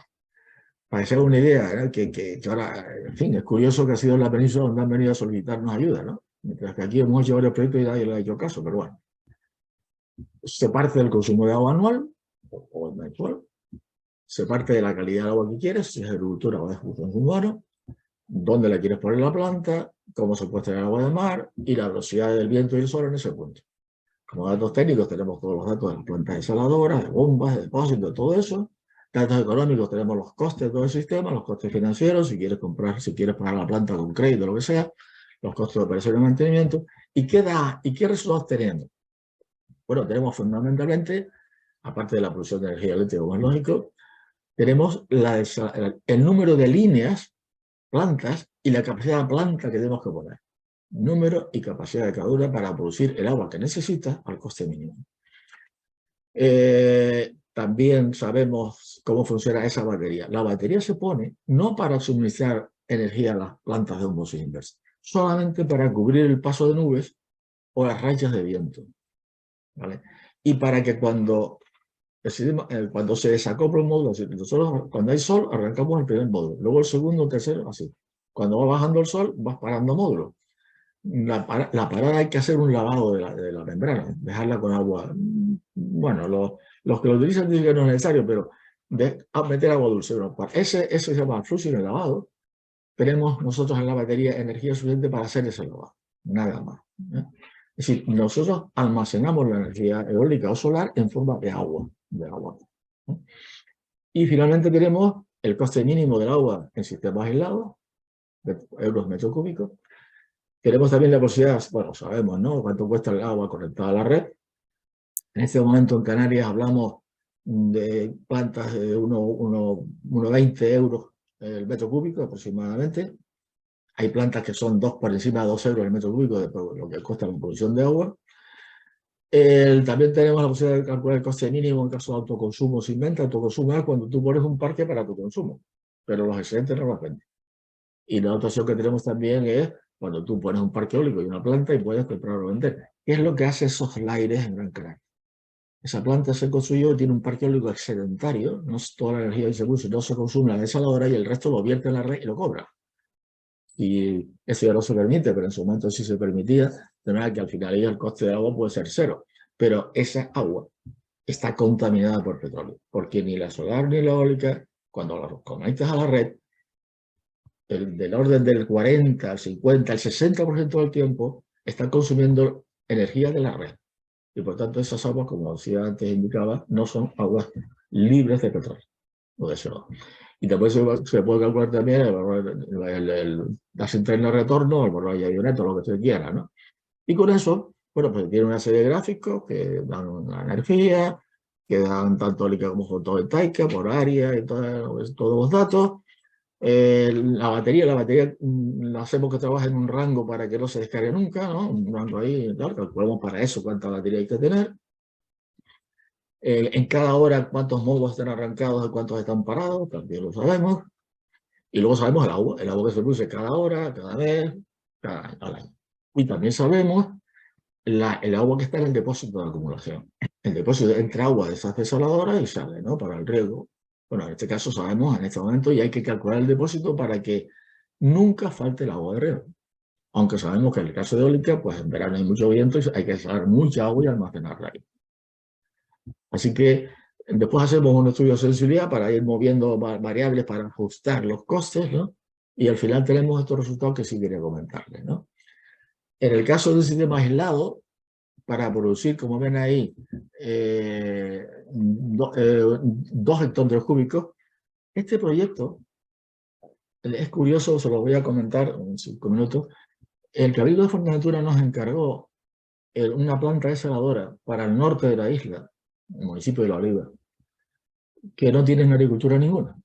Para que se haga una idea, ¿no? Que ahora, en fin, es curioso que ha sido en la península donde han venido a solicitarnos ayuda, ¿no? Mientras que aquí hemos hecho varios proyectos y nadie le ha hecho caso, pero bueno. Se parte del consumo de agua anual o mensual, se parte de la calidad del agua que quieres, si es agricultura o es consumo humano, dónde le quieres poner la planta, cómo se puede extraer el agua del mar y la velocidad del viento y el sol en ese punto. Como datos técnicos tenemos todos los datos de las plantas desaladoras, de bombas, de depósitos, de todo eso. Datos económicos tenemos los costes de todo el sistema, los costes financieros, si quieres comprar, si quieres pagar la planta con crédito, lo que sea, los costos de operación y mantenimiento. ¿Y qué da? ¿Y qué resultados tenemos? Bueno, tenemos fundamentalmente, aparte de la producción de energía eléctrica, como es lógico, tenemos el número de líneas, plantas y la capacidad de planta que tenemos que poner. Número y capacidad de cada una para producir el agua que necesita al coste mínimo. También sabemos cómo funciona esa batería. La batería se pone no para suministrar energía a las plantas de osmosis inversa, solamente para cubrir el paso de nubes o las rachas de viento, ¿vale? Y para que cuando se desacopla un módulo, nosotros cuando hay sol arrancamos el primer módulo, luego el segundo, el tercero, así. Cuando va bajando el sol vas parando módulos. La parada hay que hacer un lavado de la membrana, dejarla con agua. Bueno, los que lo utilizan dicen que no es necesario, pero meter agua dulce. Bueno, ese se llama flujo y lavado. Tenemos nosotros en la batería energía suficiente para hacer ese lavado, nada más, ¿eh? Es decir, nosotros almacenamos la energía eólica o solar en forma de agua. ¿Eh? Y finalmente tenemos el coste mínimo del agua en sistemas aislados, de euros metro cúbicos. Tenemos también la posibilidad, bueno, sabemos, ¿no?, cuánto cuesta el agua conectada a la red. En este momento en Canarias hablamos de plantas de 1,20 euros el metro cúbico aproximadamente. Hay plantas que son por encima de 2 euros el metro cúbico de lo que cuesta la producción de agua. También tenemos la posibilidad de calcular el coste mínimo en caso de autoconsumo sin venta. Autoconsumo es cuando tú pones un parque para tu consumo, pero los excedentes no los vendes. Y la otra opción que tenemos también es cuando tú pones un parque eólico y una planta y puedes comprar o vender. ¿Qué es lo que hace Soflaires en Gran Canaria? Esa planta se construyó, tiene un parque eólico excedentario, no es toda la energía que se produce, no se consume la desaladora y el resto lo vierte en la red y lo cobra. Y eso ya no se permite, pero en su momento sí se permitía, de manera que al final el coste de agua puede ser cero. Pero esa agua está contaminada por petróleo, porque ni la solar ni la eólica, cuando la conectas a la red, del orden del 40, al 50, al 60% del tiempo, están consumiendo energía de la red. Y por tanto esas aguas, como decía antes, indicaba, no son aguas libres de petróleo o de CO2. Y después se puede calcular también el valor, la interna de retorno, el valor de neto, lo que se quiera, ¿no? Y con eso, bueno, pues tiene una serie de gráficos que dan una energía, que dan tanto eólica como fotovoltaica por área y todos los datos. La batería la hacemos que trabaje en un rango para que no se descargue nunca, ¿no? Un rango ahí, claro, calculamos para eso cuánta batería hay que tener. En cada hora cuántos módulos están arrancados y cuántos están parados, también lo sabemos. Y luego sabemos el agua que se produce cada hora, cada mes, al año. Y también sabemos el agua que está en el depósito de acumulación. El depósito entra agua de esas desaladoras y sale, ¿no?, para el riego. Bueno, en este caso sabemos en este momento y hay que calcular el depósito para que nunca falte el agua de riego. Aunque sabemos que en el caso de eólica, pues en verano hay mucho viento y hay que sacar mucha agua y almacenarla ahí. Así que después hacemos un estudio de sensibilidad para ir moviendo variables para ajustar los costes, ¿no? Y al final tenemos estos resultados que sí quería comentarles, ¿no? En el caso de un sistema aislado, para producir, como ven ahí, 2 hectómetros cúbicos, este proyecto es curioso, se lo voy a comentar en 5 minutos. El Cabildo de Fuerteventura nos encargó una planta desaladora para el norte de la isla, el municipio de La Oliva, que no tienen agricultura ninguna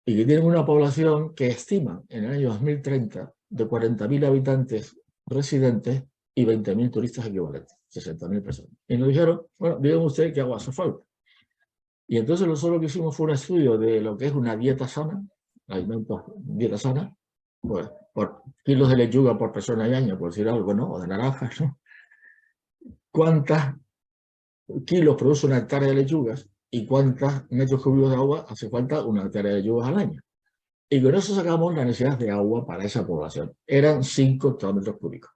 y que tienen una población que estima en el año 2030 de 40.000 habitantes residentes y 20.000 turistas equivalentes, 60.000 personas. Y nos dijeron, bueno, díganme ustedes qué agua hace falta. Y entonces nosotros lo que hicimos fue un estudio de lo que es una dieta sana, alimentos, dieta sana, pues, por kilos de lechuga por persona y año, por decir algo, ¿no?, o de naranjas, ¿no? cuántos kilos produce una hectárea de lechugas y cuántos metros cúbicos de agua hace falta una hectárea de lechugas al año. Y con eso sacamos la necesidad de agua para esa población. Eran 5 hectómetros cúbicos.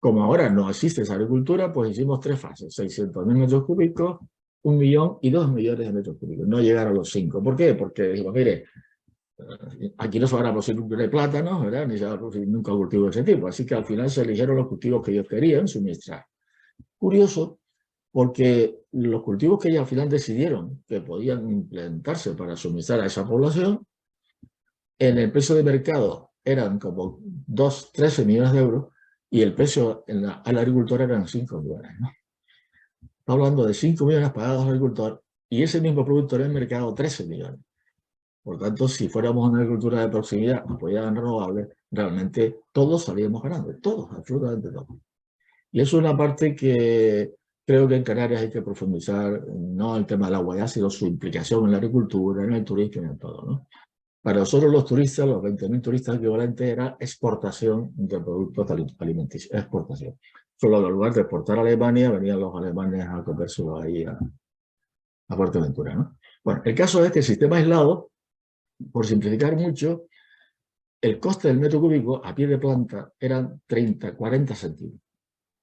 Como ahora no existe esa agricultura, pues hicimos 3 fases, 600.000 metros cúbicos, 1 millón y 2 millones de metros cúbicos. No llegaron a los 5. ¿Por qué? Porque dijimos, mire, aquí no se van a producir de plátanos, ¿verdad? Ni se va a producir nunca cultivo de ese tipo. Así que al final se eligieron los cultivos que ellos querían suministrar. Curioso, porque los cultivos que ellos al final decidieron que podían implementarse para suministrar a esa población, en el precio de mercado eran como 13 millones de euros y el precio al agricultor eran 5 millones, ¿no? Está hablando de 5 millones pagados al agricultor y ese mismo producto en el mercado 13 millones. Por tanto, si fuéramos una agricultura de proximidad apoyada en renovables, realmente todos salíamos ganando, todos, absolutamente todos. Y eso es una parte que creo que en Canarias hay que profundizar, no el tema del agua ya, sino su implicación en la agricultura, en el turismo y en todo, ¿no? Para nosotros los turistas, los 20.000 turistas equivalentes era exportación de productos alimenticios, exportación. Solo en lugar de exportar a Alemania, venían los alemanes a comérselo ahí a Fuerteventura, ¿no? Bueno, el caso es que el sistema aislado, por simplificar mucho, el coste del metro cúbico a pie de planta eran 30, 40 céntimos.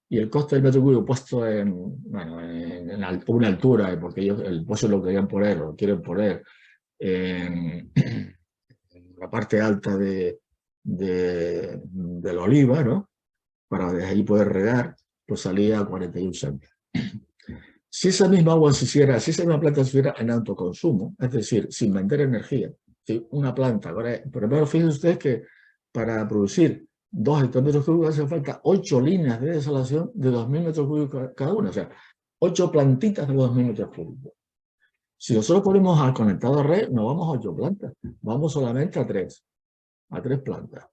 Y el coste del metro cúbico puesto bueno, en una altura, porque ellos el puesto lo querían poner, o lo quieren poner en la parte alta de la oliva, ¿no? Para desde ahí poder regar, pues salía a 41 céntimos. Si esa misma agua se hiciera, si esa misma planta se hiciera en autoconsumo, es decir, sin vender energía, ¿sí? Una planta, ahora, primero fíjense ustedes que para producir 2 hectómetros cúbicos hace falta 8 líneas de desalación de 2.000 metros cúbicos cada una, o sea, 8 plantitas de 2.000 metros cúbicos. Si nosotros ponemos al conectado a red, no vamos a 8 plantas, vamos solamente a 3 plantas.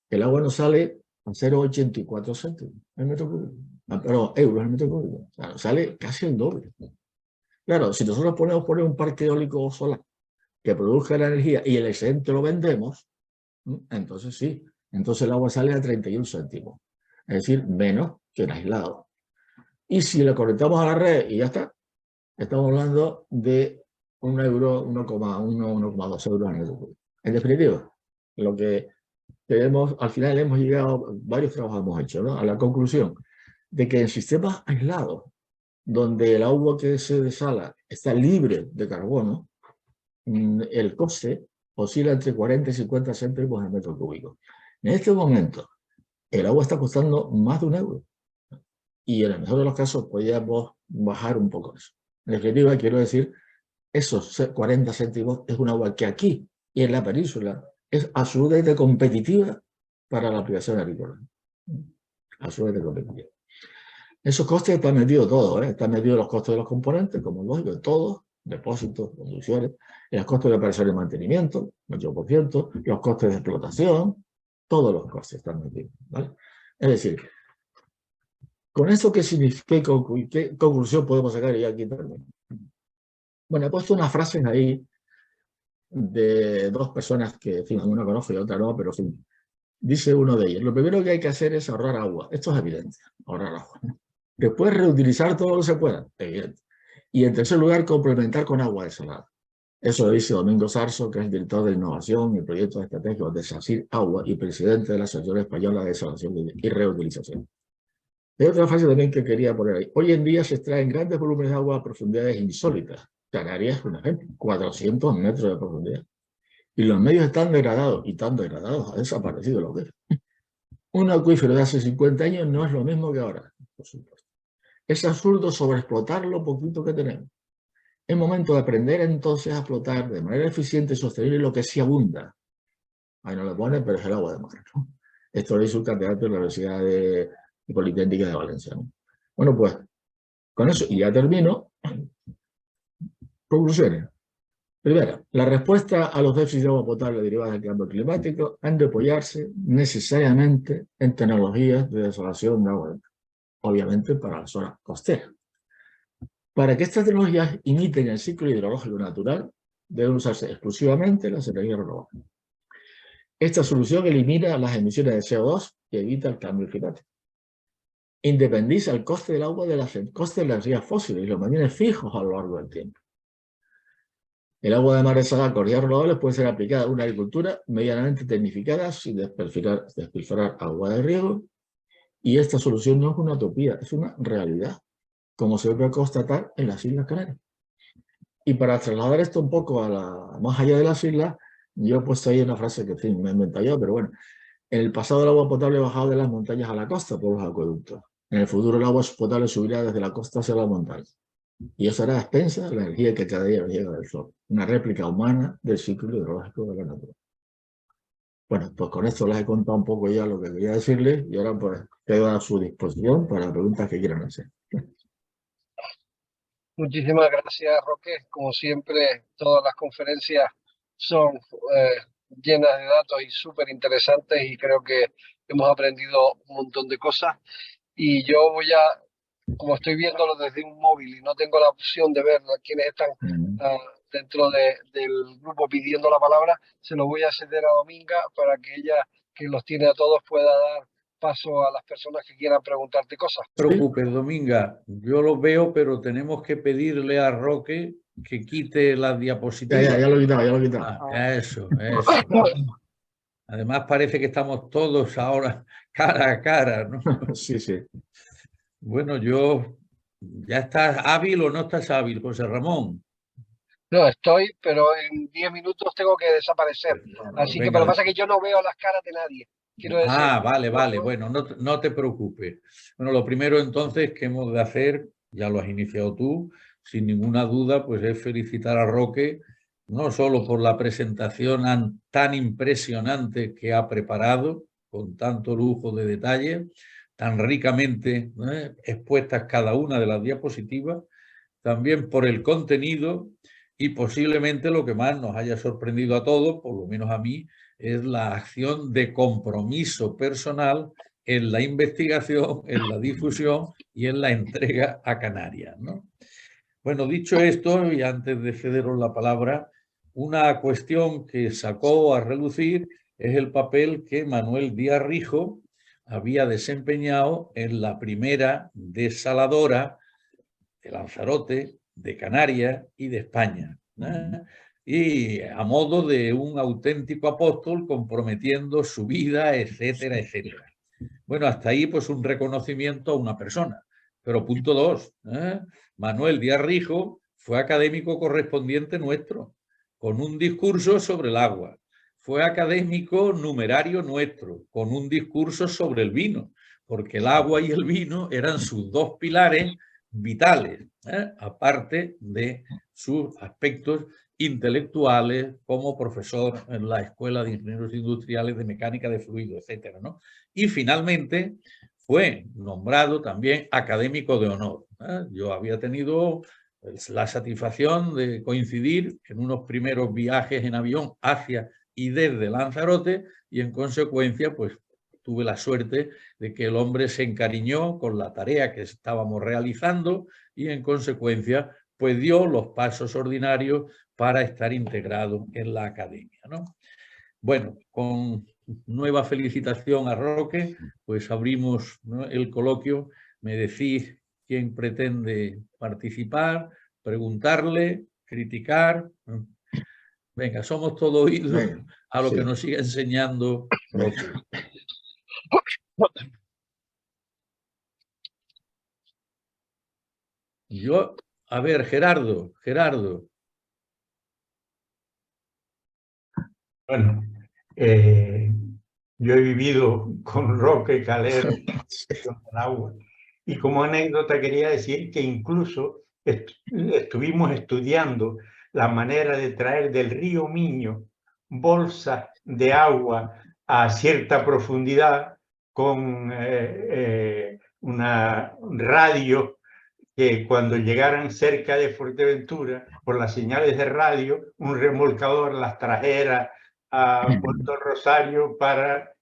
El agua nos sale a 0,84 céntimos el metro cúbico, perdón, euros el metro cúbico, o sea, sale casi el doble. Claro, si nosotros ponemos un parque eólico solar que produzca la energía y el excedente lo vendemos, entonces sí, entonces el agua sale a 31 céntimos, es decir, menos que el aislado. Y si lo conectamos a la red y ya está, estamos hablando de 1 euro, 1,1, 1,2 euros al metro cúbico. En definitiva, lo que tenemos, al final hemos llegado, varios trabajos hemos hecho, ¿no? A la conclusión de que en sistemas aislados, donde el agua que se desala está libre de carbono, el coste oscila entre 40 y 50 céntimos al metro cúbico. En este momento, el agua está costando más de 1 euro. Y en el mejor de los casos, podríamos bajar un poco eso. En definitiva, quiero decir, esos 40 céntimos es un agua que aquí y en la península es absolutamente competitiva para la aplicación agrícola. Absolutamente competitiva. Esos costes están metidos todos, ¿eh? Están metidos los costos de los componentes, como lógico, de todos, depósitos, conducciones, los costos de operación y mantenimiento, 8%, los costes de explotación, todos los costes están metidos, ¿vale? Es decir, ¿con eso qué significa, qué conclusión podemos sacar? Y aquí termino. Bueno, he puesto unas frases ahí de 2 personas que, en fin, una conozco y otra no, pero en fin, dice uno de ellos, lo primero que hay que hacer es ahorrar agua. Esto es evidente, ahorrar agua. Después, reutilizar todo lo que se pueda, evidente. Y en tercer lugar, complementar con agua desalada. Eso lo dice Domingo Sarso, que es director de innovación y proyectos estratégicos de SACIR Agua y presidente de la Asociación Española de Desalación y Reutilización. Hay otra frase también que quería poner ahí. Hoy en día se extraen grandes volúmenes de agua a profundidades insólitas. Canarias es un ejemplo, 400 metros de profundidad. Y los medios están degradados, y tan degradados, ha desaparecido lo que es. Un acuífero de hace 50 años no es lo mismo que ahora, por supuesto. Es absurdo sobreexplotar lo poquito que tenemos. Es momento de aprender entonces a explotar de manera eficiente y sostenible lo que sí abunda. Ahí no lo pone, pero es el agua de mar, ¿no? Esto lo hizo un candidato de la Universidad de Politécnica de Valencia, ¿no? Bueno, pues, con eso, y ya termino. Conclusiones. Primero, la respuesta a los déficits de agua potable derivados del cambio climático han de apoyarse necesariamente en tecnologías de desalación de agua, obviamente para las zonas costeras. Para que estas tecnologías imiten el ciclo hidrológico natural, deben usarse exclusivamente las energías renovables. Esta solución elimina las emisiones de CO2 y evita el cambio climático. independiza el coste del agua del coste de las energías fósiles y los mantiene fijos a lo largo del tiempo. El agua de mar de Saga con ríos renovables puede ser aplicada a una agricultura medianamente tecnificada sin despilfarrar agua de riego, y esta solución no es una utopía, es una realidad, como se puede constatar en las Islas Canarias. Y para trasladar esto un poco más allá de las islas, yo he puesto ahí una frase que en fin, me he inventado yo, pero bueno, en el pasado el agua potable bajaba de las montañas a la costa por los acueductos. En el futuro el agua potable subirá desde la costa hacia la montaña. Y eso hará a expensas de la energía que cada día nos llega del sol. Una réplica humana del ciclo hidrológico de la naturaleza. Bueno, pues con esto les he contado un poco ya lo que quería decirles y ahora pues quedo a su disposición para preguntas que quieran hacer. Muchísimas gracias, Roque. Como siempre, todas las conferencias son llenas de datos y súper interesantes, y creo que hemos aprendido un montón de cosas. Y yo voy a, como estoy viéndolo desde un móvil y no tengo la opción de ver a quienes están dentro del grupo pidiendo la palabra, se lo voy a ceder a Dominga para que ella, que los tiene a todos, pueda dar paso a las personas que quieran preguntarte cosas. No te preocupes, Dominga, yo lo veo, pero tenemos que pedirle a Roque que quite las diapositivas. Ya lo he quitado, ya lo he quitado. Eso. Además parece que estamos todos ahora cara a cara, ¿no? Sí. Bueno, ¿ya estás hábil o no estás hábil, José Ramón? No, estoy, pero en 10 minutos tengo que desaparecer. Así que, pero lo que pasa es que yo no veo las caras de nadie. Quiero decir, vale. Bueno, no te preocupes. Bueno, lo primero entonces que hemos de hacer, ya lo has iniciado tú, sin ninguna duda, pues es felicitar a Roque, no solo por la presentación tan impresionante que ha preparado, con tanto lujo de detalle, tan ricamente expuestas cada una de las diapositivas, también por el contenido y posiblemente lo que más nos haya sorprendido a todos, por lo menos a mí, es la acción de compromiso personal en la investigación, en la difusión y en la entrega a Canarias, ¿no? Bueno, dicho esto, y antes de cederos la palabra, una cuestión que sacó a relucir es el papel que Manuel Díaz Rijo había desempeñado en la primera desaladora de Lanzarote, de Canarias y de España, ¿eh? Y a modo de un auténtico apóstol comprometiendo su vida, etcétera, etcétera. Bueno, hasta ahí pues un reconocimiento a una persona. Pero punto 2, Manuel Díaz Rijo fue académico correspondiente nuestro, con un discurso sobre el agua. Fue académico numerario nuestro, con un discurso sobre el vino, porque el agua y el vino eran sus dos pilares vitales, aparte de sus aspectos intelectuales como profesor en la Escuela de Ingenieros Industriales de Mecánica de Fluidos, etcétera, ¿no? Y finalmente fue nombrado también académico de honor. Yo había tenido la satisfacción de coincidir en unos primeros viajes en avión hacia y desde Lanzarote, y en consecuencia pues tuve la suerte de que el hombre se encariñó con la tarea que estábamos realizando y en consecuencia pues dio los pasos ordinarios para estar integrado en la academia, ¿no? Bueno, con nueva felicitación a Roque, pues abrimos, ¿no?, el coloquio. Me decís quién pretende participar, preguntarle, criticar. Venga, somos todo oídos a lo que nos siga enseñando Roque. A ver, Gerardo. Bueno, yo he vivido con Roque Calero en agua, y como anécdota quería decir que incluso estuvimos estudiando la manera de traer del río Miño bolsas de agua a cierta profundidad con una radio, que cuando llegaran cerca de Fuerteventura, por las señales de radio, un remolcador las trajera a Puerto Rosario para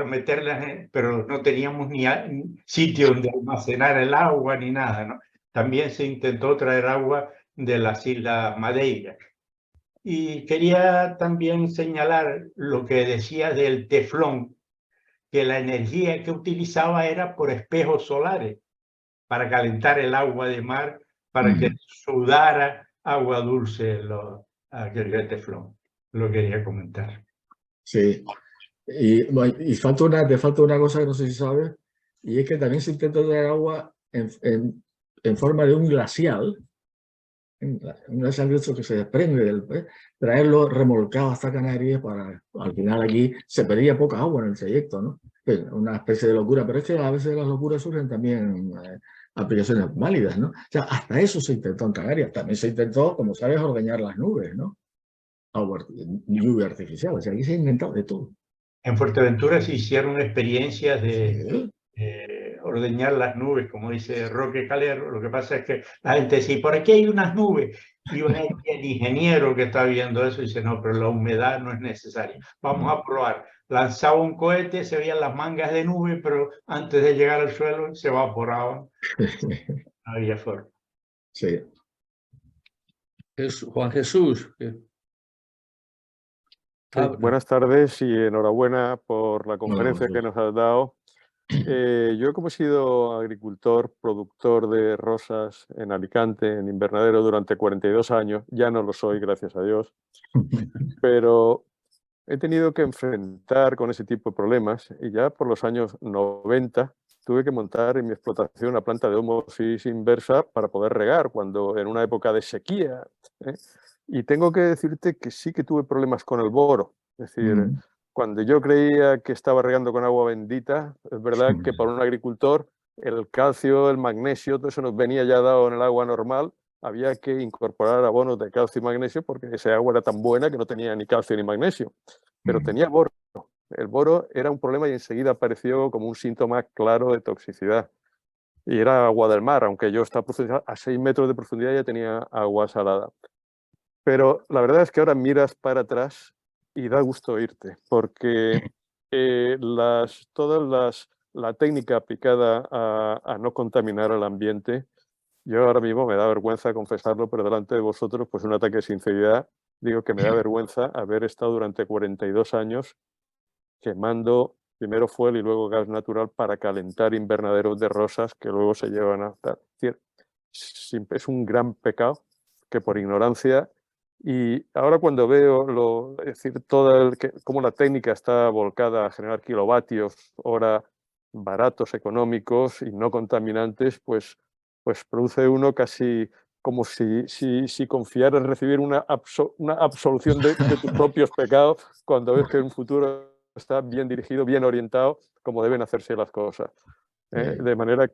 meterlas, pero no teníamos ni sitio donde almacenar el agua ni nada, ¿no? También se intentó traer agua de las Islas Madeira. Y quería también señalar lo que decía del teflón, que la energía que utilizaba era por espejos solares para calentar el agua de mar, para que sudara agua dulce aquel teflón. Lo quería comentar. Sí. Y, bueno, y te falta una cosa que no sé si sabes, y es que también se intenta traer agua en forma de un glacial, un glacial de esto que se desprende del pez, traerlo remolcado hasta Canarias para, al final aquí se pedía poca agua en el trayecto, ¿no? Una especie de locura, pero es que a veces las locuras surgen también aplicaciones válidas, ¿no? O sea, hasta eso se intentó en Canarias, también se intentó, como sabes, ordeñar las nubes, ¿no? Lluvia artificial, o sea, aquí se ha inventado de todo. En Fuerteventura se hicieron experiencias de Sí. ordeñar las nubes, como dice Roque Calero. Lo que pasa es que la gente dice, por aquí hay unas nubes. Y el ingeniero que está viendo eso dice, no, pero la humedad no es necesaria. Vamos a probar. Lanzaba un cohete, se veían las mangas de nube, pero antes de llegar al suelo se evaporaban. No había forma. Sí. Juan Jesús. Buenas tardes y enhorabuena por la conferencia que nos has dado. Yo, como he sido agricultor, productor de rosas en Alicante, en invernadero, durante 42 años, ya no lo soy, gracias a Dios, pero he tenido que enfrentar con ese tipo de problemas y ya por los años 90 tuve que montar en mi explotación una planta de ósmosis inversa para poder regar cuando en una época de sequía. Y tengo que decirte que sí que tuve problemas con el boro. Es decir, cuando yo creía que estaba regando con agua bendita, es verdad que para un agricultor el calcio, el magnesio, todo eso nos venía ya dado en el agua normal. Había que incorporar abonos de calcio y magnesio porque esa agua era tan buena que no tenía ni calcio ni magnesio. Pero tenía boro. El boro era un problema y enseguida apareció como un síntoma claro de toxicidad. Y era agua del mar, aunque yo estaba a 6 metros de profundidad ya tenía agua salada. Pero la verdad es que ahora miras para atrás y da gusto irte, porque la técnica aplicada a no contaminar al ambiente, yo ahora mismo me da vergüenza confesarlo, pero delante de vosotros, pues un ataque de sinceridad, digo que me da vergüenza haber estado durante 42 años quemando primero fuel y luego gas natural para calentar invernaderos de rosas que luego se llevan a... Es un gran pecado que por ignorancia... Y ahora cuando veo es decir, cómo la técnica está volcada a generar kilovatios hora baratos, económicos y no contaminantes, pues produce uno casi como si confiara en recibir una absolución de tus propios pecados cuando ves que en un futuro está bien dirigido, bien orientado, como deben hacerse las cosas. De manera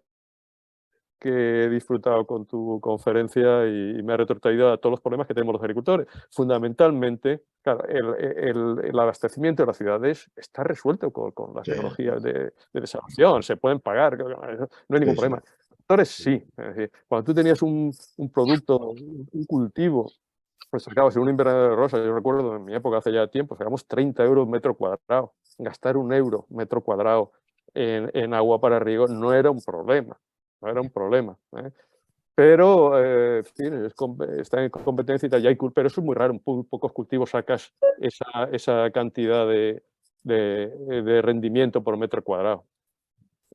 que he disfrutado con tu conferencia y me ha retrotraído a todos los problemas que tenemos los agricultores. Fundamentalmente, claro, el abastecimiento de las ciudades está resuelto con las tecnologías de desalación, se pueden pagar, no hay ningún problema. Agricultores sí. Es decir, cuando tú tenías un producto, un cultivo, pues sacabas en un invernadero de rosas, yo recuerdo en mi época, hace ya tiempo, sacamos 30 euros metro cuadrado. Gastar 1 euro metro cuadrado en agua para riego no era un problema. No era un problema. Pero, en fin, está en competencia y tal, pero eso es muy raro. En pocos cultivos sacas esa cantidad de rendimiento por metro cuadrado.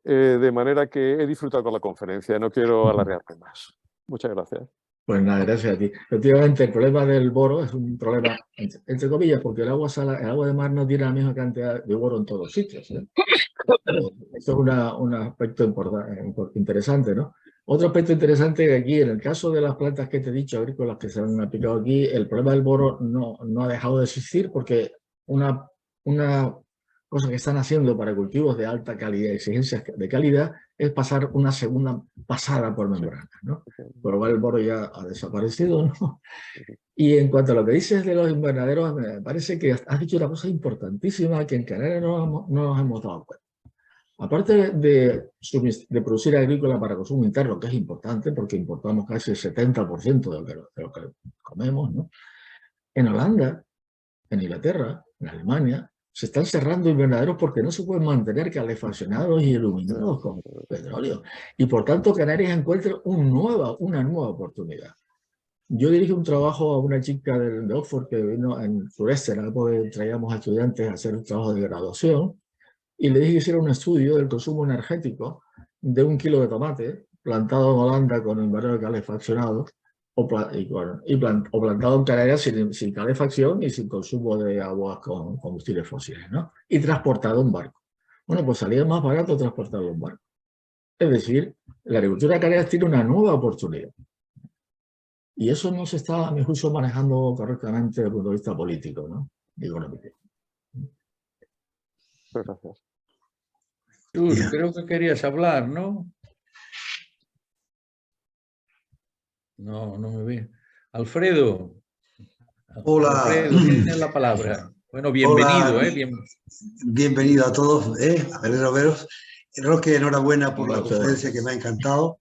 De manera que he disfrutado con la conferencia. No quiero alargarme más. Muchas gracias. Pues nada, gracias a ti. Efectivamente, el problema del boro es un problema, entre comillas, porque el agua de mar no tiene la misma cantidad de boro en todos los sitios. Esto es un aspecto interesante, ¿no? Otro aspecto interesante que aquí, en el caso de las plantas que te he dicho, agrícolas que se han aplicado aquí, el problema del boro no ha dejado de existir porque una cosa que están haciendo para cultivos de alta calidad, exigencias de calidad, es pasar una segunda pasada por membrana, ¿no? Por lo cual el boro ya ha desaparecido, ¿no? Y en cuanto a lo que dices de los invernaderos, me parece que has dicho una cosa importantísima que en Canarias no nos hemos dado cuenta. Aparte de producir agrícola para consumo interno, que es importante porque importamos casi el 70% de lo que comemos, ¿no? En Holanda, en Inglaterra, en Alemania, se están cerrando invernaderos porque no se pueden mantener calefaccionados y iluminados con petróleo. Y por tanto, Canarias encuentra una nueva oportunidad. Yo dirigí un trabajo a una chica de Oxford que vino en sureste, en la época que traíamos a estudiantes a hacer un trabajo de graduación. y le dije que hiciera un estudio del consumo energético de 1 kilo de tomate plantado en Holanda con invernadero calefaccionado o plantado en Canarias sin calefacción y sin consumo de agua con combustibles fósiles, ¿no? Y transportado en barco. Bueno, pues salía más barato transportarlo en barco. Es decir, la agricultura de Canarias tiene una nueva oportunidad. Y eso no se está, a mi juicio, manejando correctamente desde el punto de vista político, ¿no? Y económico. Muchas gracias. Jesús, creo que querías hablar, ¿no? No, no me ve. Alfredo. Hola. Alfredo, tienes la palabra. Bueno, bienvenido, Hola. Bienvenido a todos, me alegro veros. Roque, enhorabuena por la conferencia que me ha encantado.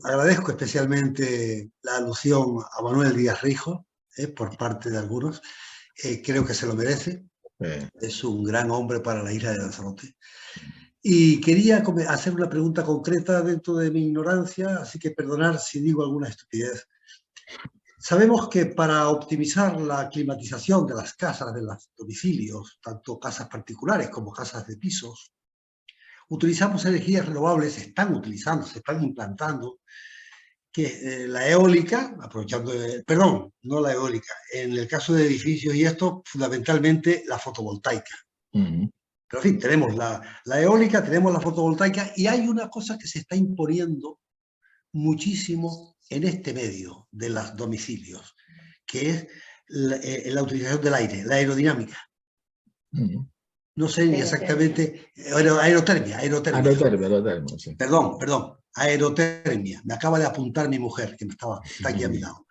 Agradezco especialmente la alusión a Manuel Díaz Rijo, por parte de algunos. Creo que se lo merece. Es un gran hombre para la isla de Lanzarote. Y quería hacer una pregunta concreta dentro de mi ignorancia, así que perdonar si digo alguna estupidez. Sabemos que para optimizar la climatización de las casas, de los domicilios, tanto casas particulares como casas de pisos, utilizamos energías renovables, se están implantando, que la eólica, aprovechando, perdón, no la eólica, en el caso de edificios y esto, fundamentalmente la fotovoltaica. Pero en fin, tenemos la eólica, tenemos la fotovoltaica y hay una cosa que se está imponiendo muchísimo en este medio de los domicilios, que es la utilización del aire, la aerodinámica. No sé ni exactamente, aerotermia, sí. Perdón, aerotermia. Me acaba de apuntar mi mujer, que está aquí a mi lado.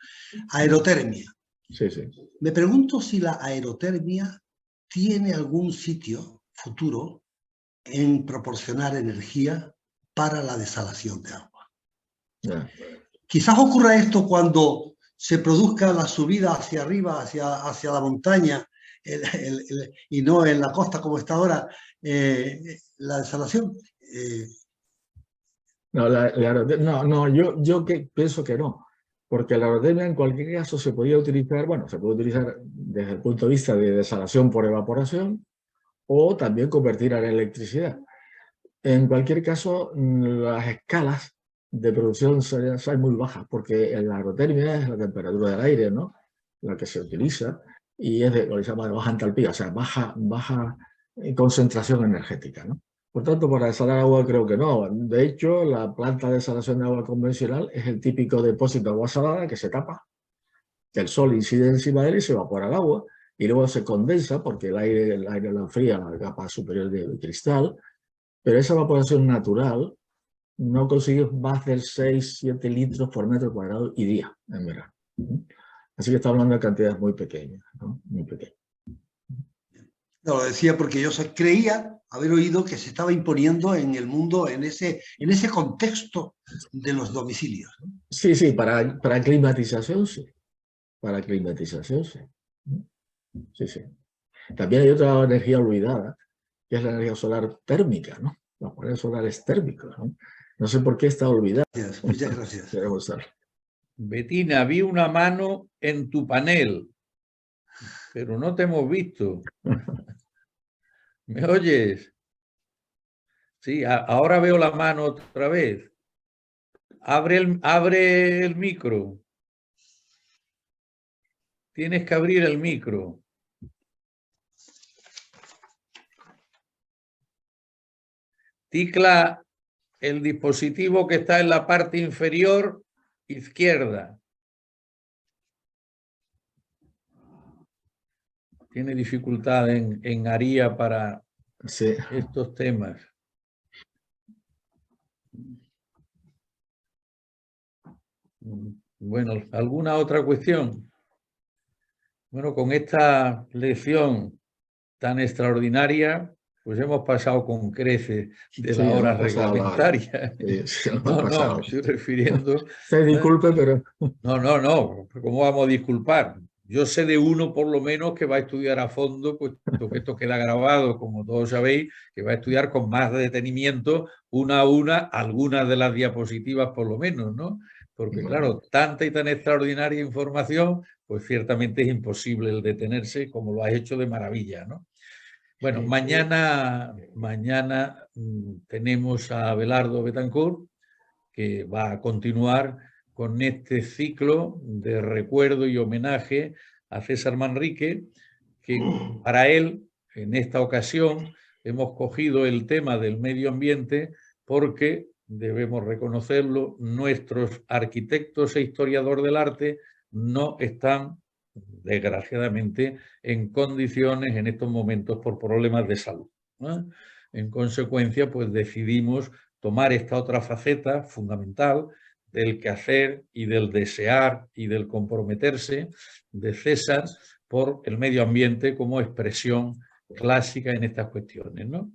Aerotermia. Sí, sí. Me pregunto si la aerotermia tiene algún sitio futuro en proporcionar energía para la desalación de agua. Quizás ocurra esto cuando se produzca la subida hacia arriba, hacia la montaña, y no en la costa como está ahora, la desalación. Yo pienso que no, porque la aerotermia en cualquier caso se podía utilizar, bueno, se puede utilizar desde el punto de vista de desalación por evaporación o también convertir a la electricidad. En cualquier caso, las escalas de producción son muy bajas, porque la aerotermia es la temperatura del aire, ¿no? La que se utiliza, y es lo que se llama de baja entalpía, o sea, baja concentración energética, ¿no? Por tanto, para desalar agua creo que no. De hecho, la planta de desalación de agua convencional es el típico depósito de agua salada que se tapa, que el sol incide encima de él y se evapora el agua, y luego se condensa porque el aire lo enfría a la capa superior del cristal. Pero esa evaporación natural no consigue más del 6-7 litros por metro cuadrado y día en verano. Así que está hablando de cantidades muy pequeñas, ¿no? Muy pequeñas. No, lo decía porque yo creía haber oído que se estaba imponiendo en el mundo, en ese contexto de los domicilios, ¿no? Sí, para climatización sí. Para climatización sí. Sí. También hay otra energía olvidada, que es la energía solar térmica, ¿no? Los paneles solares térmicos, ¿no? No sé por qué está olvidada. Muchas gracias. Betina, vi una mano en tu panel, pero no te hemos visto. ¿Me oyes? Sí, ahora veo la mano otra vez. Abre el micro. Tienes que abrir el micro. Tecla el dispositivo que está en la parte inferior izquierda. Tiene dificultad en ARIA para estos temas. Bueno, ¿alguna otra cuestión? Bueno, con esta lección tan extraordinaria, pues hemos pasado con creces de la hora reglamentaria. No, me estoy refiriendo... Se disculpe, pero... No, ¿cómo vamos a disculpar? Yo sé de uno, por lo menos, que va a estudiar a fondo, puesto que esto queda grabado, como todos sabéis, que va a estudiar con más detenimiento, una a una, algunas de las diapositivas, por lo menos, ¿no? Porque, claro, tanta y tan extraordinaria información, pues ciertamente es imposible el detenerse, como lo has hecho de maravilla, ¿no? Bueno, mañana tenemos a Abelardo Betancourt, que va a continuar con este ciclo de recuerdo y homenaje a César Manrique, que para él, en esta ocasión, hemos cogido el tema del medio ambiente porque, debemos reconocerlo, nuestros arquitectos e historiadores del arte no están, desgraciadamente, en condiciones en estos momentos por problemas de salud, ¿no? En consecuencia, pues decidimos tomar esta otra faceta fundamental del quehacer y del desear y del comprometerse de César por el medio ambiente como expresión clásica en estas cuestiones, ¿no?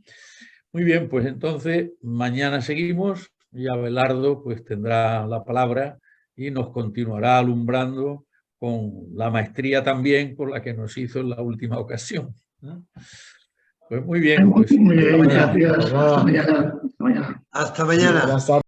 Muy bien, pues entonces mañana seguimos y Abelardo pues tendrá la palabra y nos continuará alumbrando con la maestría también con la que nos hizo en la última ocasión, ¿no? Pues muy bien, pues Hasta mañana. Hasta mañana. Hasta